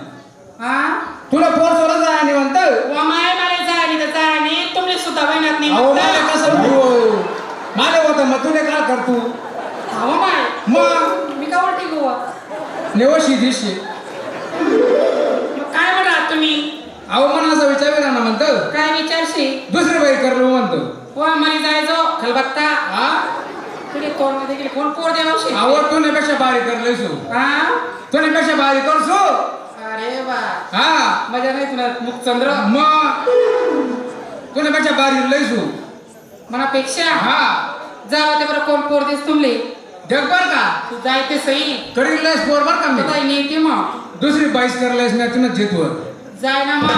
हा तुला पोर सोडच आहे नाही म्हणतं व माय मला जाणी तर जाणी तुम्ही सुद्धा बहिणात नाही अहो म्हणता. मला कसं तू माझे होतं मग तुला काय करतो अहो माय मग मी का उलटी गोवा नेवशी दिशी मग काय म्हणणार तुम्ही अहो म्हणा असं विचार ना म्हणतं काय विचारशी दुसरी बाई करलो म्हणतो पोहा मरी जायचो खलबत्ता हा तुले तोंड देखील कोण पोर दे मावशी आवड तू नेपेक्षा बारीक कर लयसू हा तू नेपेक्षा बारीक करसू अरे वा हा मजा नाही तुला मुखचंद्र मग तू नेपेक्षा बारीक लयसू मनापेक्षा हा जावा ते बरं कोण पोर देस तुमले देखभाल का तू जाय ते सही करील लयस पोर बर का मी तुला नेते मग दुसरी बाईस कर लयस मी तुला जेतवर जाय ना मग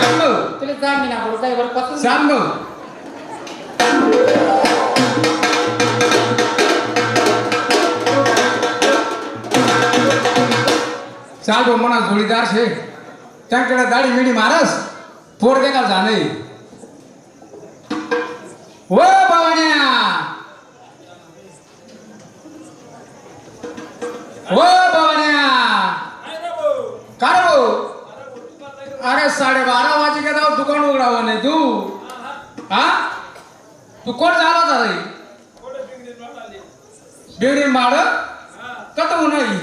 सांग भाऊ तुला जा मी ना बोल जाय बरं पासून सांग भाऊ चाल भाऊ म्हणा जोडीदार शे त्यांकडे दाढी मिडी मारस पोर दे का जाणे ओ बावण्या ओ बावण्या काय रे भाऊ अरे 12:30 वाजे के जाऊ दुकान उघडावं नाही तू हा तू कोण झाला होता रे बिवरी माड कत नाही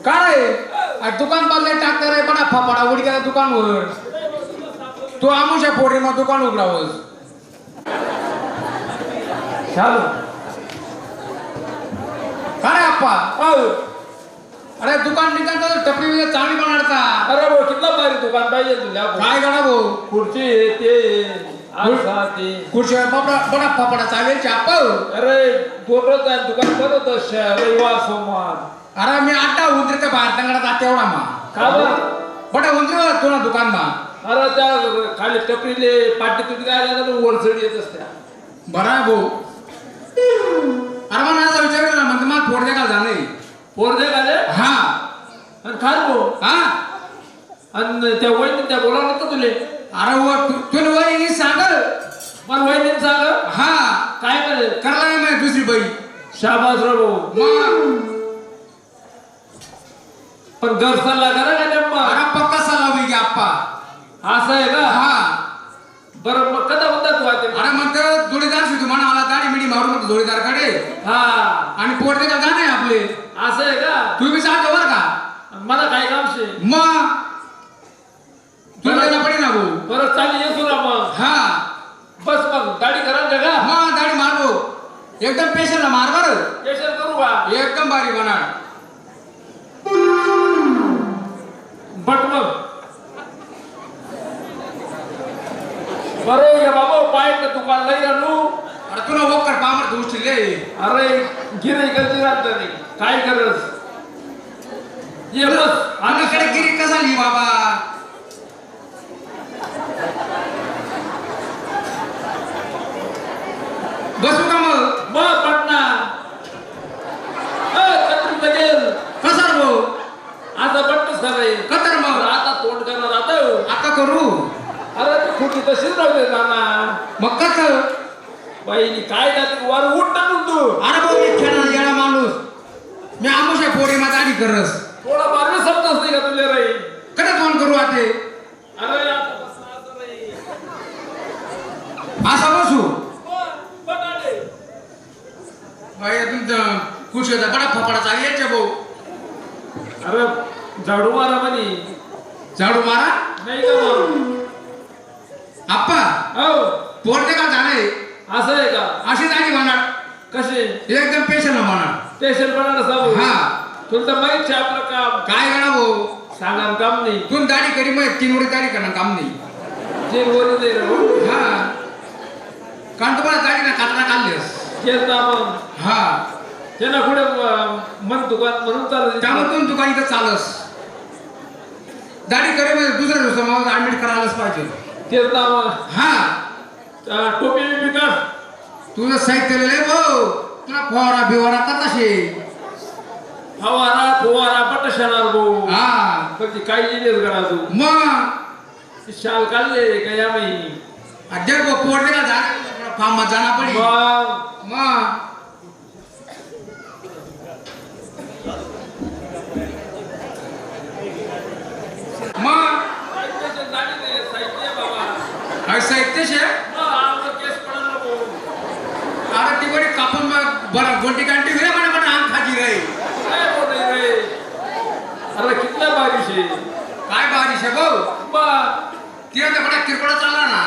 काय अरे दुकान पाले टाकते रे पण फापाडा उडी गेला दुकानवर तू आमुषा पोरी मग दुकान उघडावस चालू काय अप्पा अरे दुकान निकाल तर टपरी मध्ये चांगली बनाडता अरे भाऊ कितना भारी दुकान पाहिजे तुला काय गडा भाऊ खुर्ची ते आरसा ते खुर्शीवर बडा फापाडा चालेल चाप अरे दररोज आहे दुकान करत रविवार सोमवार अरे मी आता उंदरी त्या बाहेर तंगडा जाते एवढा मा का बरं बडा उंदरी तुला दुकान मा अरे त्या खाली टपरीले पाठी तुटी गायला तर वरचढ येत असत्या बरा आहे भाऊ अरे मला असं विचारलं ना म्हणते मला फोड दे का जाणे पोर दे का रे हा आणि खाल भाऊ हा आणि त्या वहिनी त्या बोलावलं का तुले अरे व तुला वहिनी सांगल मला वहिनी सांग हा काय करे करला नाही माझी दुसरी बाई शाबास रे भाऊ मग पण घर सल्ला करा का नेमका अरे पक्का सल्ला होई की आप्पा असं आहे का हा बरं मग कदा म्हणतात तू आता अरे मग जोडीदार शिकू म्हणा मला दाढी मिडी मारून मग जोडीदार कडे हा आणि पोट दे का जाणे आपले असं आहे का तू बी सांगतो बरं का मला काय काम शे मग तुला त्याला पडे ना भाऊ बरं चालेल येतो ना मग हा बस मग गाडी करा का मग दाढी मारतो एकदम पेशंटला मार बरं स्टेशन करू का एकदम भारी बनाड बट मग बरं ये बाबा पाय दुकान लई राहू अरे तुला वक्कर पामर धुसली ले अरे गिरे गलती राहत नाही काय करस ये बस आमच्याकडे गिरी कसा लिही बाबा बसू का मग मग पटना कत्री बघेल कसा रे भाऊ आता पटतच खरंय कतर मग आता तोंड करणार आता आता करू अरे ती खोटी तशीच राहते नाना मग कतर बाईनी काय जाते वर उठ टाकून तू अरे भाऊ मी खेळणार येणा माणूस मी आमुषा पोरी मा दाढी करस थोडा मारणे समजत नाही का तुला रे कधी फोन करू आते अरे आता बसना असं रे असा बसू बटाटे बाई तुमचं खुश होता बडा फपाडा चालू यायच्या भाऊ अरे झाडू मारा म्हणे झाडू मारा नाही का मग आप्पा हो पोर दे का जाणे असं आहे का अशी दाढी म्हणणार कसे एकदम पेशंट म्हणणार स्टेशन बनाडा साबू हा तुला तर माहित आहे आपलं काम काय करा भाऊ सांगा काम नाही तू दाढी करी मग 3 वरी दाढी करणार काम नाही जे बोलू दे रे भाऊ. हा कारण तुम्हाला दाढी ना कातना काढलीस तेच ना मग हा त्यांना पुढे मन दुकान म्हणून चालत त्यामधून दुकान इथं चालस दाढी करे म्हणजे दुसऱ्या दिवसा मला ऍडमिट करायलाच पाहिजे तेच ना मग हा टोपी बिपी काढ तुझं साहित्य लय भाऊ तुला फवारा बिवारा कताशे फवारा फुवारा पटशाणार भाऊ हा पण ती काय येतेच करा तू मग ती शाल काढले का या बाई अध्यक्ष पोट दे का जा फार्मात जाणार पडी मग मग मग अरे साहित्य शे अरे ती बडी कापून मग बरं गोटी कांटी घे म्हणा म्हणा आम खाजी रे अरे कितना बारिश आहे काय बारिश आहे भाऊ तिला तर बडा किरकोळा चालला ना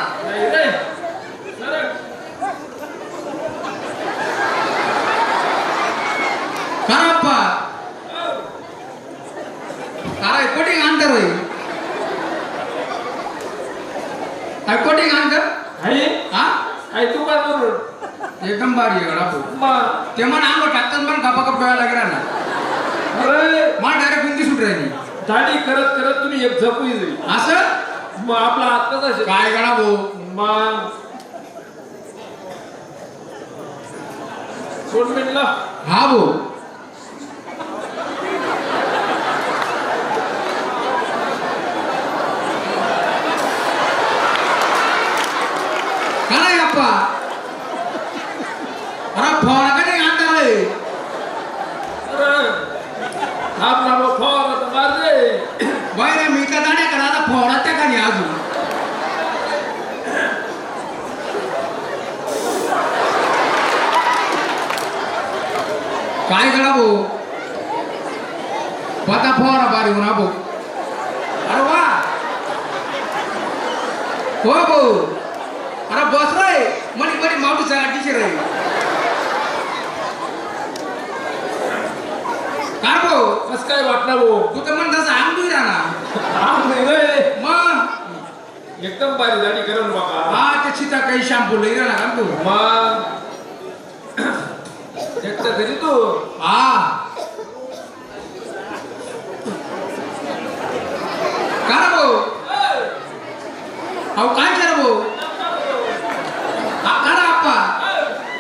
कोटी घालत आहे हा आहे तू काय बरोबर एकदम भारी आहे गडा भाऊ मग ते मन अंग टाकतात मन गप्पा गप्पा व्हायला गेला ना अरे मला डायरेक्ट गुंगी सुट राहिली दाढी करत करत तुम्ही एक झपू जाईल असं मग आपला हात कसा काय गडा भाऊ मग सोड मिनिटला हा भाऊ काय अप्पा अरे फोन कधी आणणार रे अरे आपला मग फवारा तर मार दे बाय मी का जाण्या करा आता फोन त्या का नाही अजून काय करा भाऊ पता फवारा बारी होणार भाऊ अरे वा हो भाऊ अरे बस रे मनी मनी मावटी सगळा टीचर आहे काय भाऊ कस काय वाटणार भाऊ तू तर म्हणत असं आम राहणार आम नाही रे मग एकदम भारी दाढी करून बाबा हा ते चिता काही शॅम्पू लई राहणार का तू मग एक तर घरी तू हा काय भाऊ अहो काय करा भाऊ करा आप्पा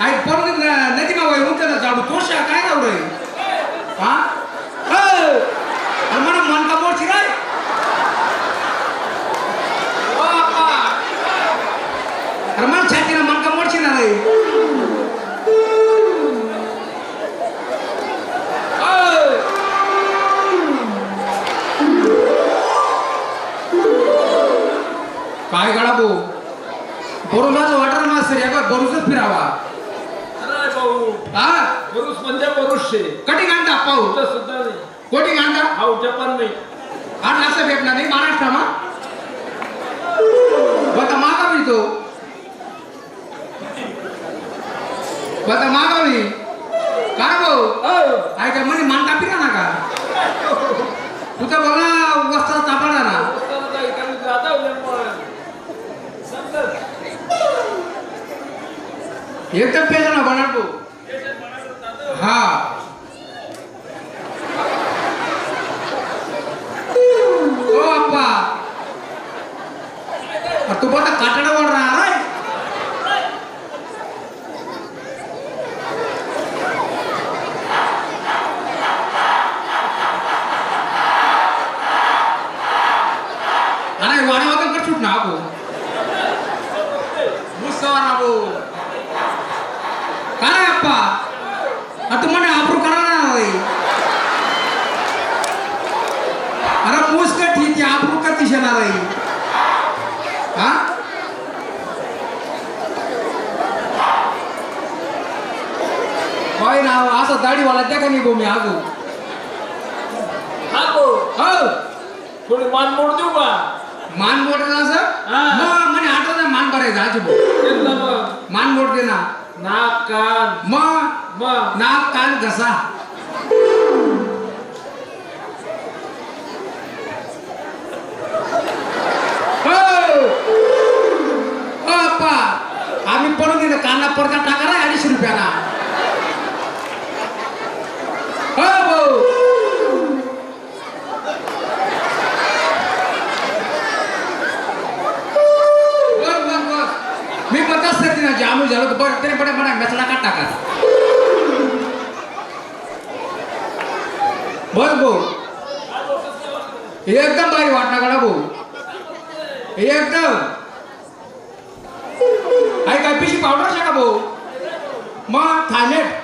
आई पण नदी मा वय उंच जाडू तोशा काय जाऊ रे हा मला मन का मोठी रे ओ आप्पा अरे मन छातीला मन का मोठी ना रे काय गडा भाऊ बरोबर वाटर मास्तर या बरोबरच फिरावा अरे भाऊ हा पुरुष म्हणजे पुरुष शे कटी गांधा पाहू कुठं सुद्धा नाही कोटी गांधा हा जपान नाही आज असं भेटणार नाही महाराष्ट्रामा बता मागावी तो बता मागावी काय भाऊ काय काय म्हणे मान कापी ना का तू तर बघा वस्त्र तापडा ना एकदम पेज ना बनाडतो हा ओ अप्पा तू बघा काटडा वर राहणार अरे वाडा वगैरे कर सुट ना अबो मुसवार अबो काय अप्पा तू म्हणे आबरू करा ना अरे मूस का ठीक आहे आबरू का दिसणार आहे हा काय ना असं दाढीवाला त्या का नाही गो मी आगो हा भाऊ हो थोडी मान मोड देऊ का मान मोड ना सर हा. मग म्हणे आठवत मान भरायचा आजी भाऊ घेतलं मग मान मोड दे ना नाक कान मग मग नाक कान घसा अप्पा आम्ही पडून दिलं कांदा पडदा टाका रे 250 रुपयाला हो भाऊ मी पचास करते ना जामू झालो तर बरं तरी बडे बडा मेचडा का टाका बस भाऊ एकदम भारी वाटणार कडा भाऊ एकदम आई काय पिशी पावडर शका भाऊ मग थायलंड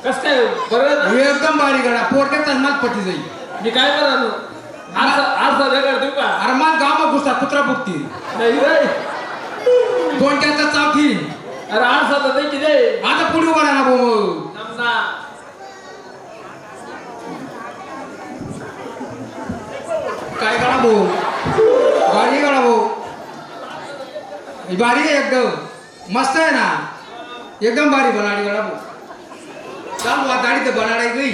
कस काय बरं एकदम बारी गडा पोरट्यात तन्मात पट्टी जाईल मी काय करा आज सध्या देऊ का अरे मला गाव घुसता कुत्रा बुकती नाही रे दोन त्याचा चावठी अरे आरसा तर नाही किती आता पुढे उभा राहा ना भाऊ नमना काय करा भाऊ गाडी करा भाऊ ही बारी आहे एकदम मस्त आहे ना एकदम बारी बनाडी करा भाऊ चालू आता गाडी तर बनाडाय गई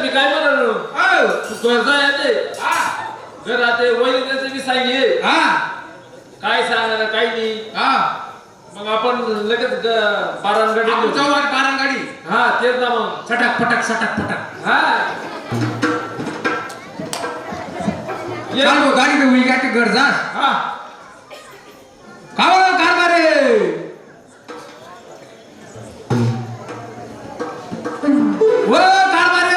मी काय म्हणालो तू घरचा येते घराते वैद्य मी सांगे हा काय सांग काय नाही हा मग आपण लगेच बारांगडी जाऊ आज बारांग गाडी हा तेच ना मग सटक फटक हा ये. चाल भाऊ गाडी घेऊन गाठी घर जा हा का कारभार व कारभार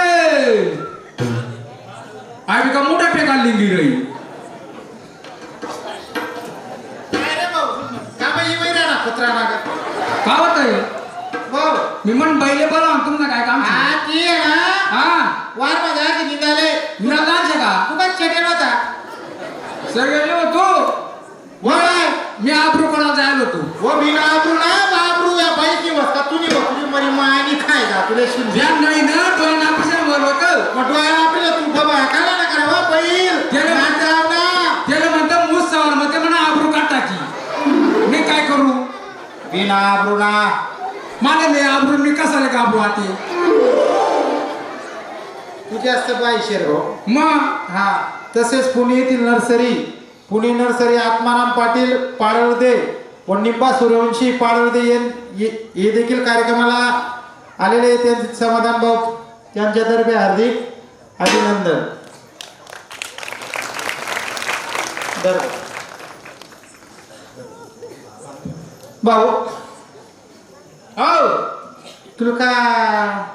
आम्ही का मोठा पेका लिंगी रही काय रे भाऊ का बाई येई रे ना कुत्रा नाग का होत आहे भाऊ मी म्हण बैले बोला तुमचं काय काम हा ती आहे ना हा वार माझ्या की निघाले तुला जायचं का तू काय चेटेल होता सर गेले होतो वय मी आब्रू कोणाला जायला होतो वो बिना आबरू ना बाबरू या बाई की वस्ता तुझी तुझी मरी मायनी खायला तुले शिंदे ध्यान नाही ना तो नापीसा बोलवत मटवाय आपले तू बाबा काला ना करा वा बैल त्याला जाव ना त्याला म्हणतात मूस सवार मग ते म्हणा आब्रू काटाची मी काय करू बिना आबरू ना मला मी आब्रू मी कसाले काबरू आते तू जास्त बाई शेर हो मग हा तसेच पुणे येथील नर्सरी पुणे नर्सरी आत्माराम पाटील पाळवदे व निंबा सूर्यवंशी पाळवदे हे देखील कार्यक्रमाला आलेले त्यांचे समाधान भाऊ त्यांच्यातर्फे हार्दिक अभिनंदन भाऊ हो तुला का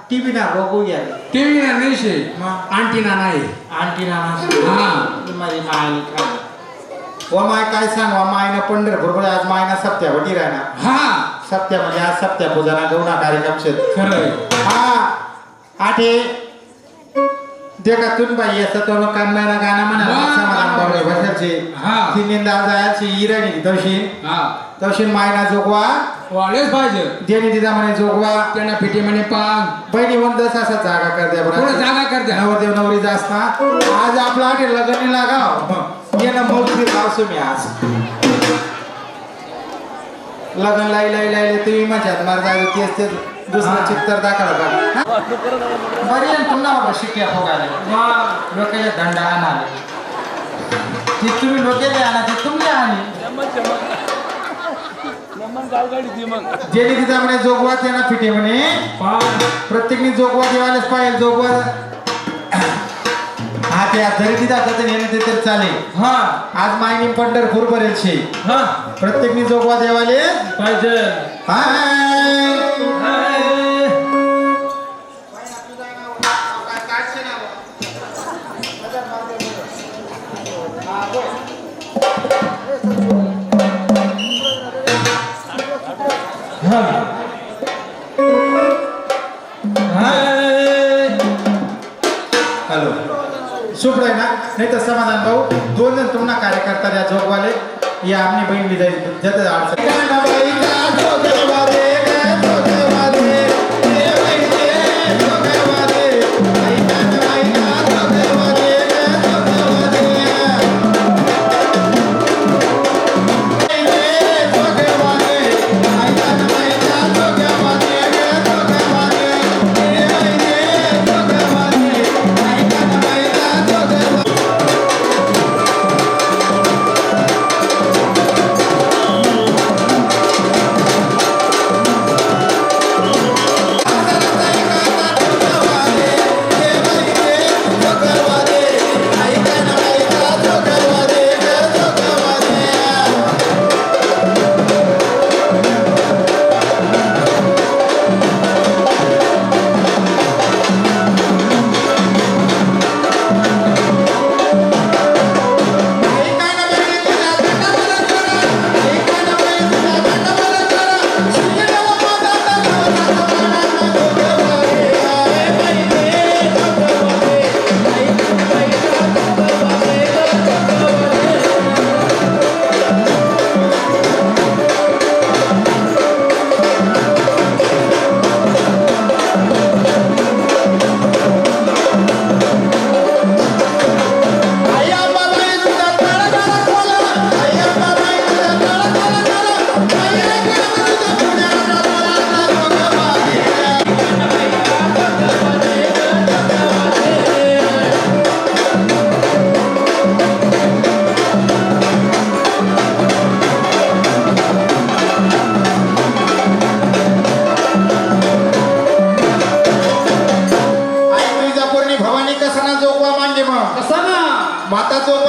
टीव्ही ना बघू घ्या टीव्ही नाही शे मग? आंटीना नाही आणखी ना हा माझी माय व माय काय सांग वा मायनं पंढरपूर आज मायना सप्त्यावटी राहणार हा सप्त्या म्हणजे आज सप्त्या पूजना गौना कार्यक्रम शेत खरंय हा आठे देखा तुन बाई असं तो काम ना गाणं म्हणा वा. समाधान बावळे भाषाचे हा. ती निंदा जायची इराणी तवशीन हा तवशीन मायना जोगवा वाढलेच पाहिजे देणी दिदा म्हणे जोगवा त्यांना पिटी म्हणे पांग बहिणी वंदस असा जागा कर द्या थोडं जागा कर द्या नवरदेव नवरी जास्त आज आपला आठे लग्न लागाव ये ना मौती लावसो मी आज लग्न लाई तुम्ही मजात मार जागे तेच ते दुसरं चित्तर दाखला बघा बरी आहे पुन्हा बाबा शिक्या फोगाले लोकांच्या दंडा आणाले ती तुम्ही लोकांना आणा ती तुम्ही आली जेणे तिचा म्हणे जोगवा त्यांना फिटे म्हणे प्रत्येकने जोगवा देवायलाच पाहिजे जोगवा हा ते जरी तिथं आता तर नेणं ते तर चालेल हा आज मायनी पंढरपूर बरेल शे हा प्रत्येकने जोगवा देवाले पाहिजे हाय हॅलो शुभ आहे ना नाही तर समाधान भाऊ 2 जण तुम्हाला कार्यकर्ता द्या जोगवाले या आमनी बहीण बी जाईल जत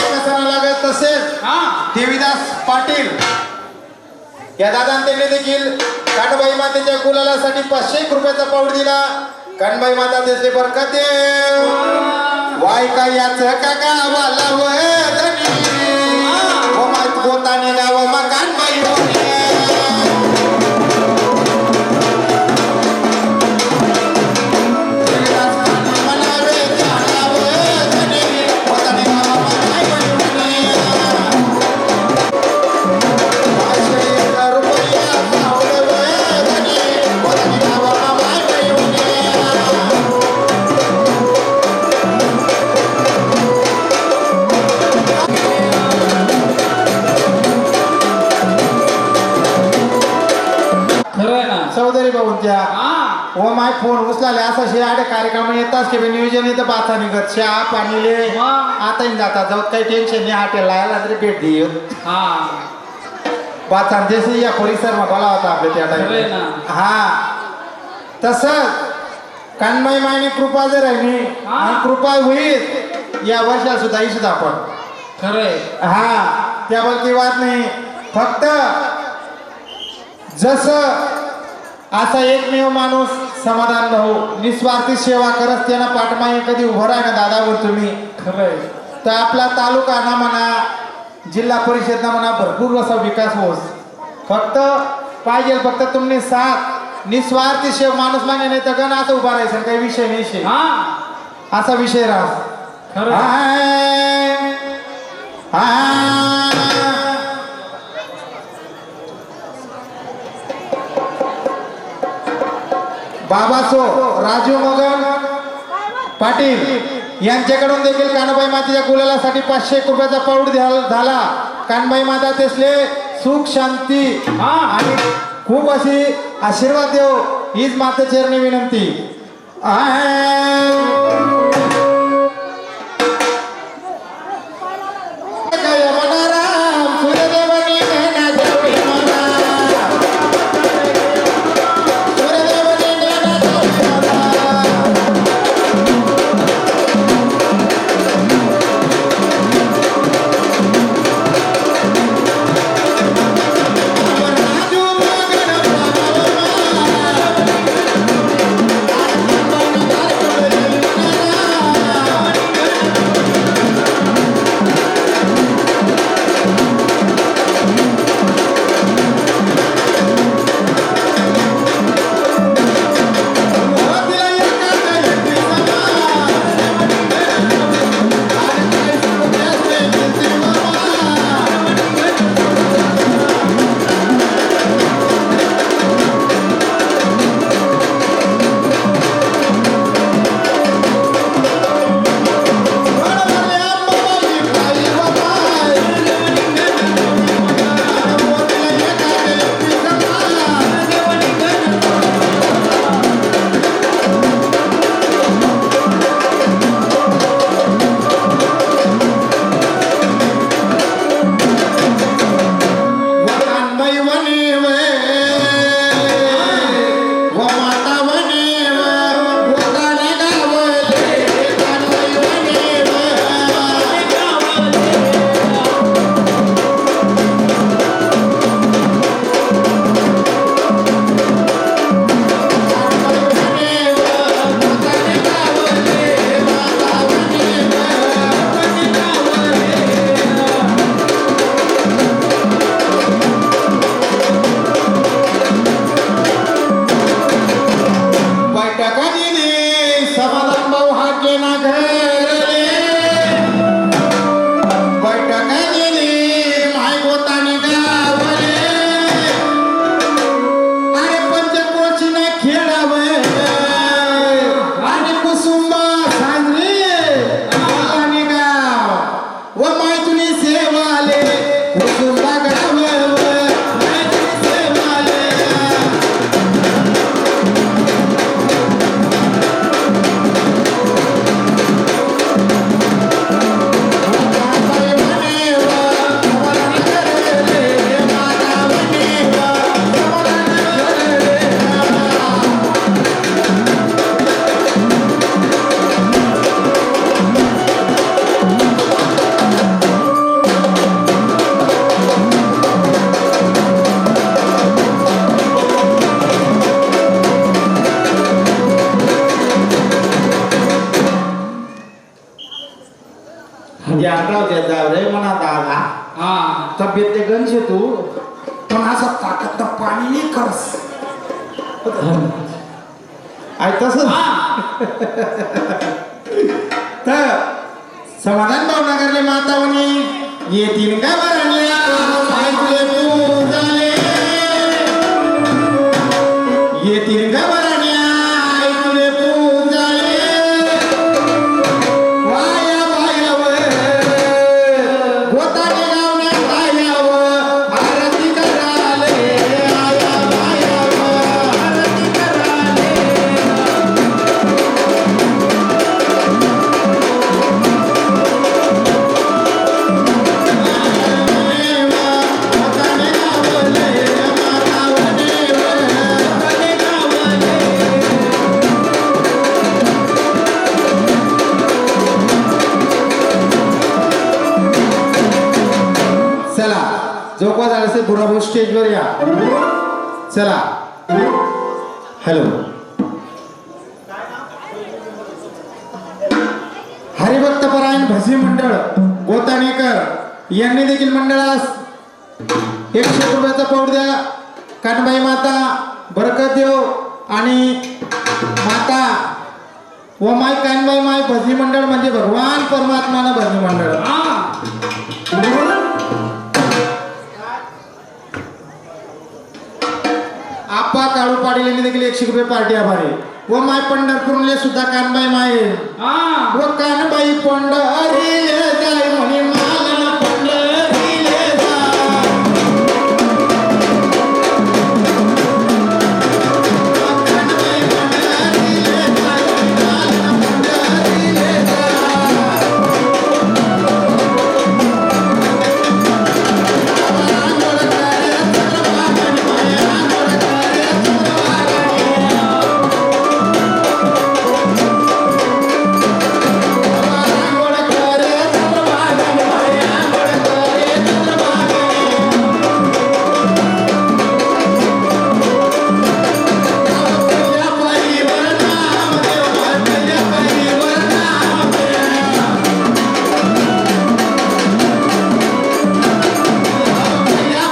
कसा लागत तसेच हा देवीदास पाटील या दादांनी त्यांनी देखील कानबाई मातेच्या गुलालासाठी 500 रुपयाचा पाऊड दिला. कानबाई माता त्याचे बरकत देव. वाय का याच काका वाला वदनी ओ मात गोताने गाव मकान बाई होणे. देवीदास पाटील म्हणावे जाणा वदनी गोताने गाव मकान बाई होणे. 500 रुपया पाऊड वदनी गोताने गाव मकान बाई होणे. खरं आहे ना चौधरी भाऊंच्या हा ओ माय फोन उचलाले असा शे आडे कार्यक्रम येतात की बे नियोजन येतं बाचा निघत चहा पाणीले मग? आता जातात जाऊ काही टेन्शन नाही हॉटेलला यायला तरी भेट देऊ हा बाचा जसे या परिसर मा बोला होता आपल्या त्या खरं आहे टाइम ना हा तसंच कानबाई मायनी कृपा जर आहे मी हा. आणि कृपा होईल या वर्षात सुद्धा ही सुद्धा आपण खरं आहे हा त्याबद्दल वाद नाही फक्त जसं असा एकमेव माणूस समाधान भाऊ निस्वार्थी सेवा करत त्यांना पाठमागे कधी उभं राहा ना दादावर तुम्ही खरं आहे तर आपला तालुका ना म्हणा जिल्हा परिषद ना म्हणा भरपूर असा विकास होस फक्त पाहिजे फक्त तुम्ही साथ निस्वार्थी सेव माणूस मागे नाही तर गण असं उभा राहायचं काही विषय नाही शे. हा असा विषय राहा खरं आहे. बाबासो राजू मगन पाटील यांच्याकडून देखील कानबाई मातेच्या गुलालासाठी 500 रुपयाचा पाऊड झाला. कानबाई माता तेसले सुख शांती हा आणि खूप अशी आशीर्वाद देव हीच माता चरणी विनंती ना दादा हा तब्येत ते गंज तू पण असं ताकद पाणी नाही करस तस तर समाधान भावनगरले मातावणी येतील का बरण्या ऐकले पूजाले येतील का बरण्या ऐकले पूजाले वाया वायावर गोताने गावण्या वायावर आरती कराले आया वायावर आरती कराले चला जोको झालं असेल बुराभाऊ स्टेजवर या चला हॅलो हरिभक्तपरायण भजी मंडळ गोताणेकर यांनी देखील मंडळास 100 रुपयाचा पौड द्या कानबाई माता बरकत देव आणि माता व माय कानबाई माय भजी मंडळ म्हणजे भगवान परमात्मानं भजी मंडळ आप्पा काळू पाटील यांनी देखील 100 रुपये पार्टी आभारी व माय पंढरपूरले सुद्धा कानबाई माय व कानबाई पंढरीले जाय म्हणे माला पंढरीले जाय कानबाई पंढरीले जाय माला पंढरीले जाय आंघोळ करे चंद्रभागाने माय आंघोळ करे चंद्रभागाने आंघोळ करे चंद्रभागाने माय आंघोळ करे चंद्रभागाने आपल्या पायीवर नामदेव आपल्या पायीवर नामदेव आपल्या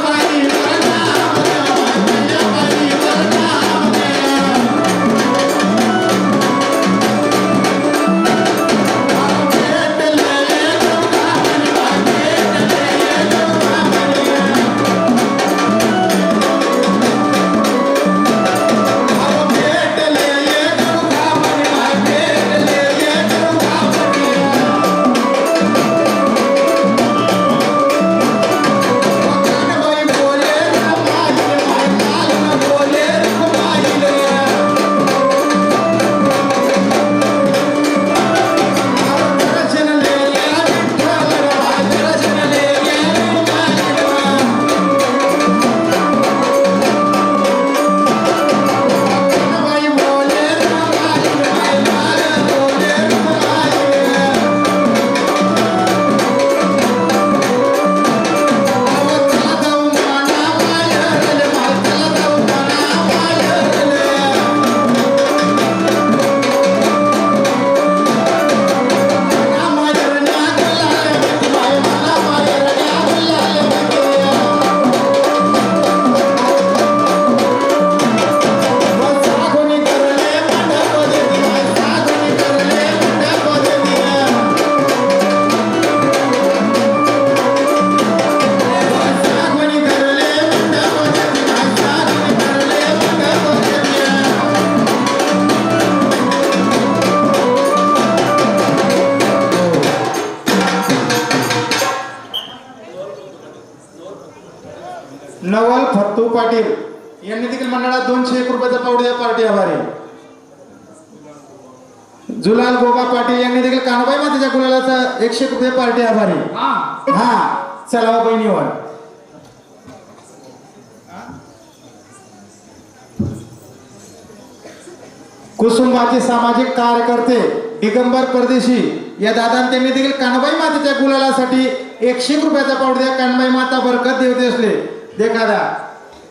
पायीवर नामदेव आपल्या पायीवर नामदेव नवल फत्तू पाटील यांनी देखील मंडळात 201 रुपयाचा पावडी द्या पार्टी आभारी जुलाल गोबा पाटील यांनी देखील कान्होबाई मातेच्या गुलालाचा 100 रुपये पार्टी आभारी हा चला हो बहिणीवर कुसुंबाचे सामाजिक कार्यकर्ते दिगंबर परदेशी या दादांनी त्यांनी देखील कान्होबाई मातेच्या गुलालासाठी 100 रुपयाचा पावडी द्या कान्होबाई माता बरकत देवते असले देखा दा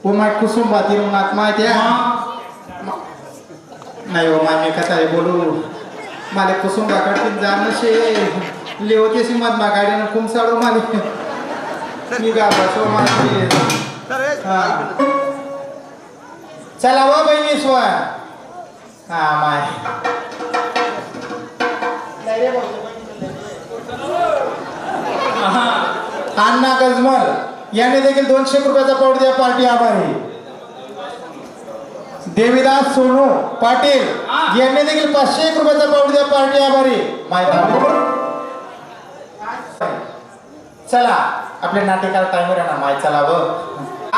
वो माय कुसुंबातील मुनात माहिती नाही हो माय मी कथा बोलू मला कुसुंबाकडे जाणं शे लिहोते सी मत गाडीनं कुमसाडू माली मी गाबा सो माली हा चला व बहिणी सोय हा माय अण्णा गजमल याने देखील 200 रुपयाचा पावड द्या पार्टी आभारी देवीदास सोनू पाटील यांनी देखील 501 रुपयाचा पावड द्या पार्टी आभारी चला आपले नाटेकार टाइमर आहे ना माय चला व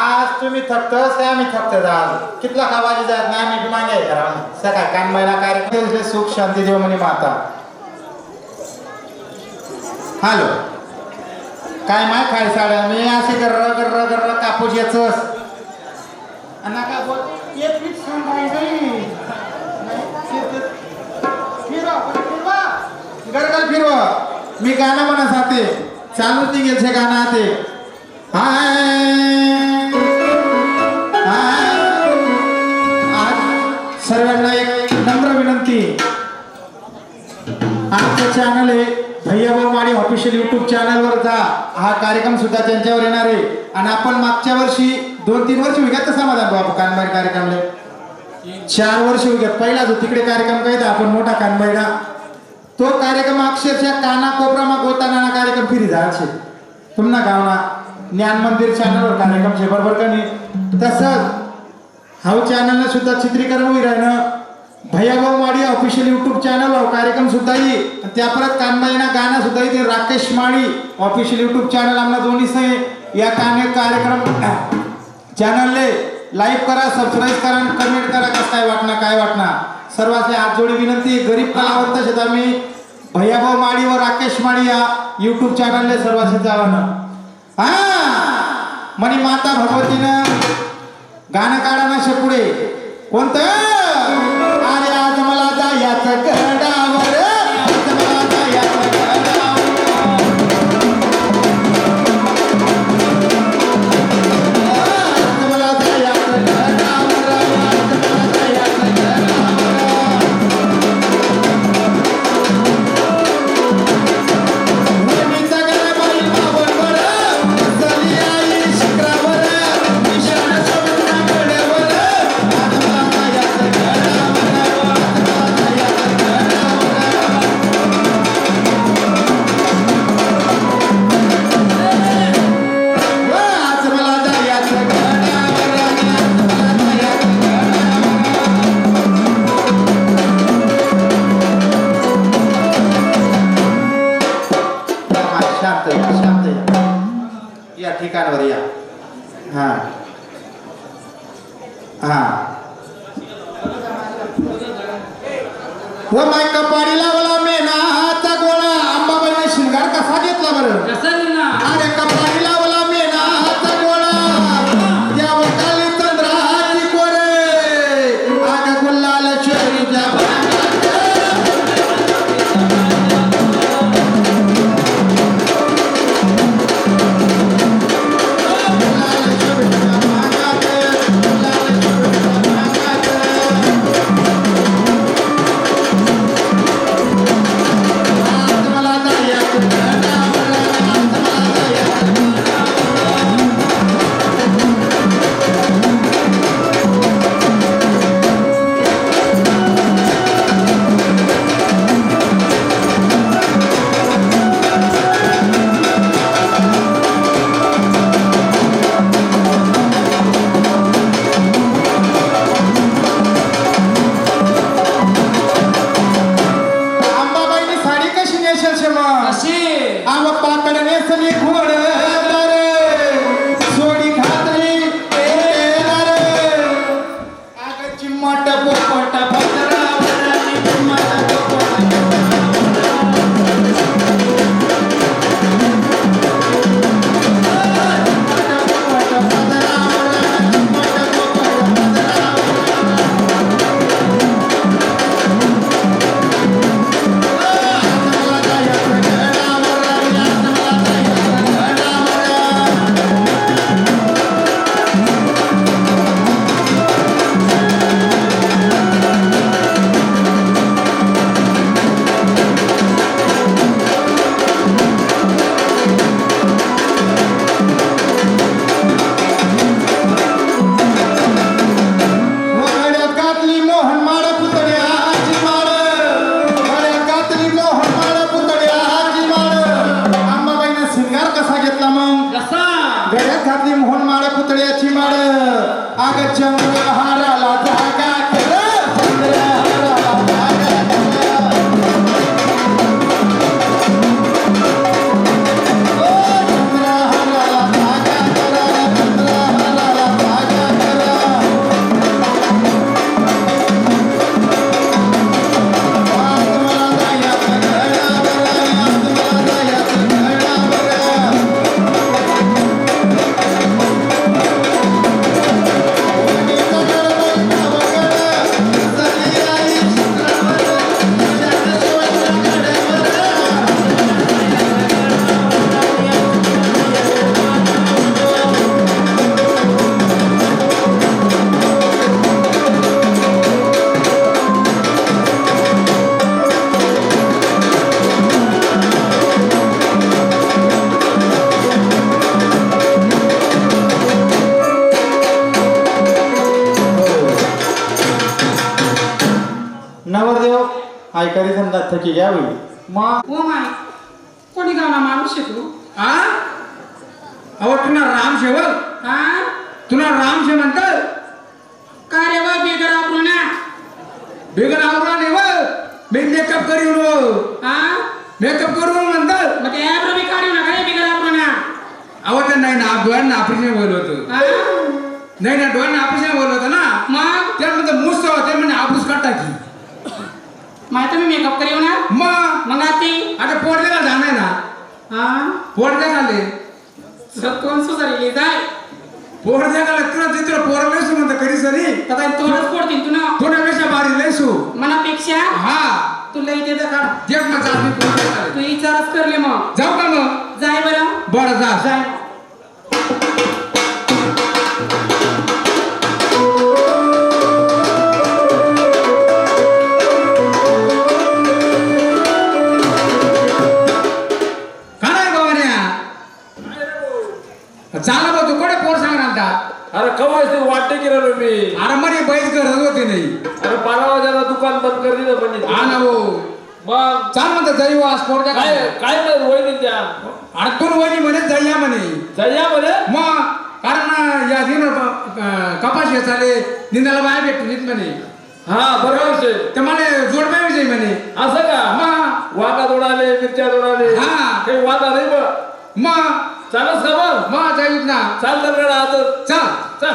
आज तुम्ही थकतस काय आम्ही थकत आज कितला खावाजी जात नाही आम्ही मागे आहे करा सकाळ कानबाईला कार्यक्रम सुख शांती देव म्हणे माता हॅलो काय माय खाय साड्या मी असे गर्र गर्र गर्र कापूस याचंच नका बोल एक वीज सांगायचं फिरवा गरगल फिरवा मी गाणं म्हणत होते चालूच नाही गेलचे गाणं आते आज सर्वांना एक नम्र विनंती आमचं चॅनल आहे भैयाभाऊ माडी ऑफिशियल यूट्यूब चॅनलवर जा हा कार्यक्रम सुद्धा त्यांच्यावर येणार आहे आणि आपण मागच्या वर्षी 2-3 वर्ष विगत समाधान बाबू कानबाई कार्यक्रमले 4 वर्ष विगत पहिला जो तिकडे कार्यक्रम काय आपण मोठा कानबाईला तो कार्यक्रम अक्षरशः काना कोपरामा गोताना कार्यक्रम फिरी जायचे पुन्हा गावना ज्ञान मंदिर चॅनलवर कार्यक्रम छे बरोबर का नाही तसंच हाऊ चॅनलला सुद्धा चित्रीकरण होई राहणं भैयाभाऊ माडी ऑफिशियल यूट्यूब चॅनलवर कार्यक्रम सुद्धा येईल त्या परत कानबाईना गाणं सुद्धा येते राकेश माडी ऑफिशियल यूट्यूब चॅनल आम्हाला दोन्ही सह या कार्यक्रम चॅनलले लाईक करा सबस्क्राईब करा कमेंट करा कसं काय वाटणार सर्वांचे हात जोडी विनंती गरीब कलावंत शेत आम्ही भैयाभाऊ माडी व राकेश माडी या यूट्यूब चॅनलले सर्वांचे जावं म्हणे माता भगवतीनं गाणं काढा ना पुढे कोणतं अरे आज मला जायचं गडावर आज मला जायचं गडावर आज मला जायचं गडावर आज मला जायचं गडावर नेहमीचा गडाबाई बावनवर बसली आई शिखरावर विशाल समुद्राकडेवर आज मला जायचं गडावर आज मला जायचं गडावर आज मला जायचं गडावर आज मला जायचं गडावर शांत या ठिकाणावर या हा हा व माय कपाडी लावला मेना हाता गोळा अंबाबाईने शिंगार कसा घेतला बरं कसं ना अरे कपाडी लावला मेना हाता गोळा त्यावर काली चंद्रा हाती कोरे आग गुल्लाल चोरीच्या मला गळ्यात घातली मोहन माळ पुतळ्याची माळ अग चंद्रहाराला जागा कर चंद्रहाराला जागा कर ओ चंद्रहाराला जागा कर चंद्रहाराला जागा कर आत्मला जायचं घडावर आत्मला जायचं घडावर नवरदेव आयकारी धंदा थकी घ्यावी मग हो माय कोणी गावना माणूस आहे तू हा अहो तुला राम शेवल हा तुला राम शे म्हणतात का रे वा बेगर आपण ना बेगन आवरा नाही व मी मेकअप करीन व हा मेकअप करून म्हणतात मग ते ॲब्रो बी काढू नका रे बेगर आपण ना अहो ते नाही ना डोळ्यांना ऑपरेशन बोललं होतं हा नाही ना डोळ्यांना ऑपरेशन बोललं होतं ना मग त्यानंतर मुस्त होते म्हणजे आपूस काढता की माहिती मी मेकअप करीव ना मग आती आता पोटल्याला जाणार ना हा पोटल्या झाले कोण सुधारली जाय पोटल्या झाले तुला तिथं पोर लेसू म्हणतं कधी सरी तर तोडच पडतील तू ना थोड्यापेक्षा बारी लेसू मनापेक्षा हा तुला इथे तर काढ देख मग जा मी पोटल्या झाले. तू विचारच करले मग जाऊ का मग जाय बरं बरं जा जाय का नाही बाबान्या चाला बा तू कोडे पोर सांगणार आता अरे कवाय ते वाटते की राहिलो मी अरे मरे बैस गरज होती नाही अरे 12 वाजायला दुकान बंद कर दिलं म्हणजे हा ना हो मग चाल म्हणतं जाई वास पोरच्या काय काय नाही वहिनी त्या अरे तू वहिनी म्हणे जाईया म्हणे जया म्हणे मग कारण या दिन कपाशी चाले निंदाला बाय भेटतो नीट म्हणे हा बरोबर शे. ते मला जोडबाय विजय म्हणे असं का मग वांगा तोडाले मिरच्या तोडाले हा. काही वादा नाही बघ मग चालच का मग जाईत ना चाल तर आता चल चल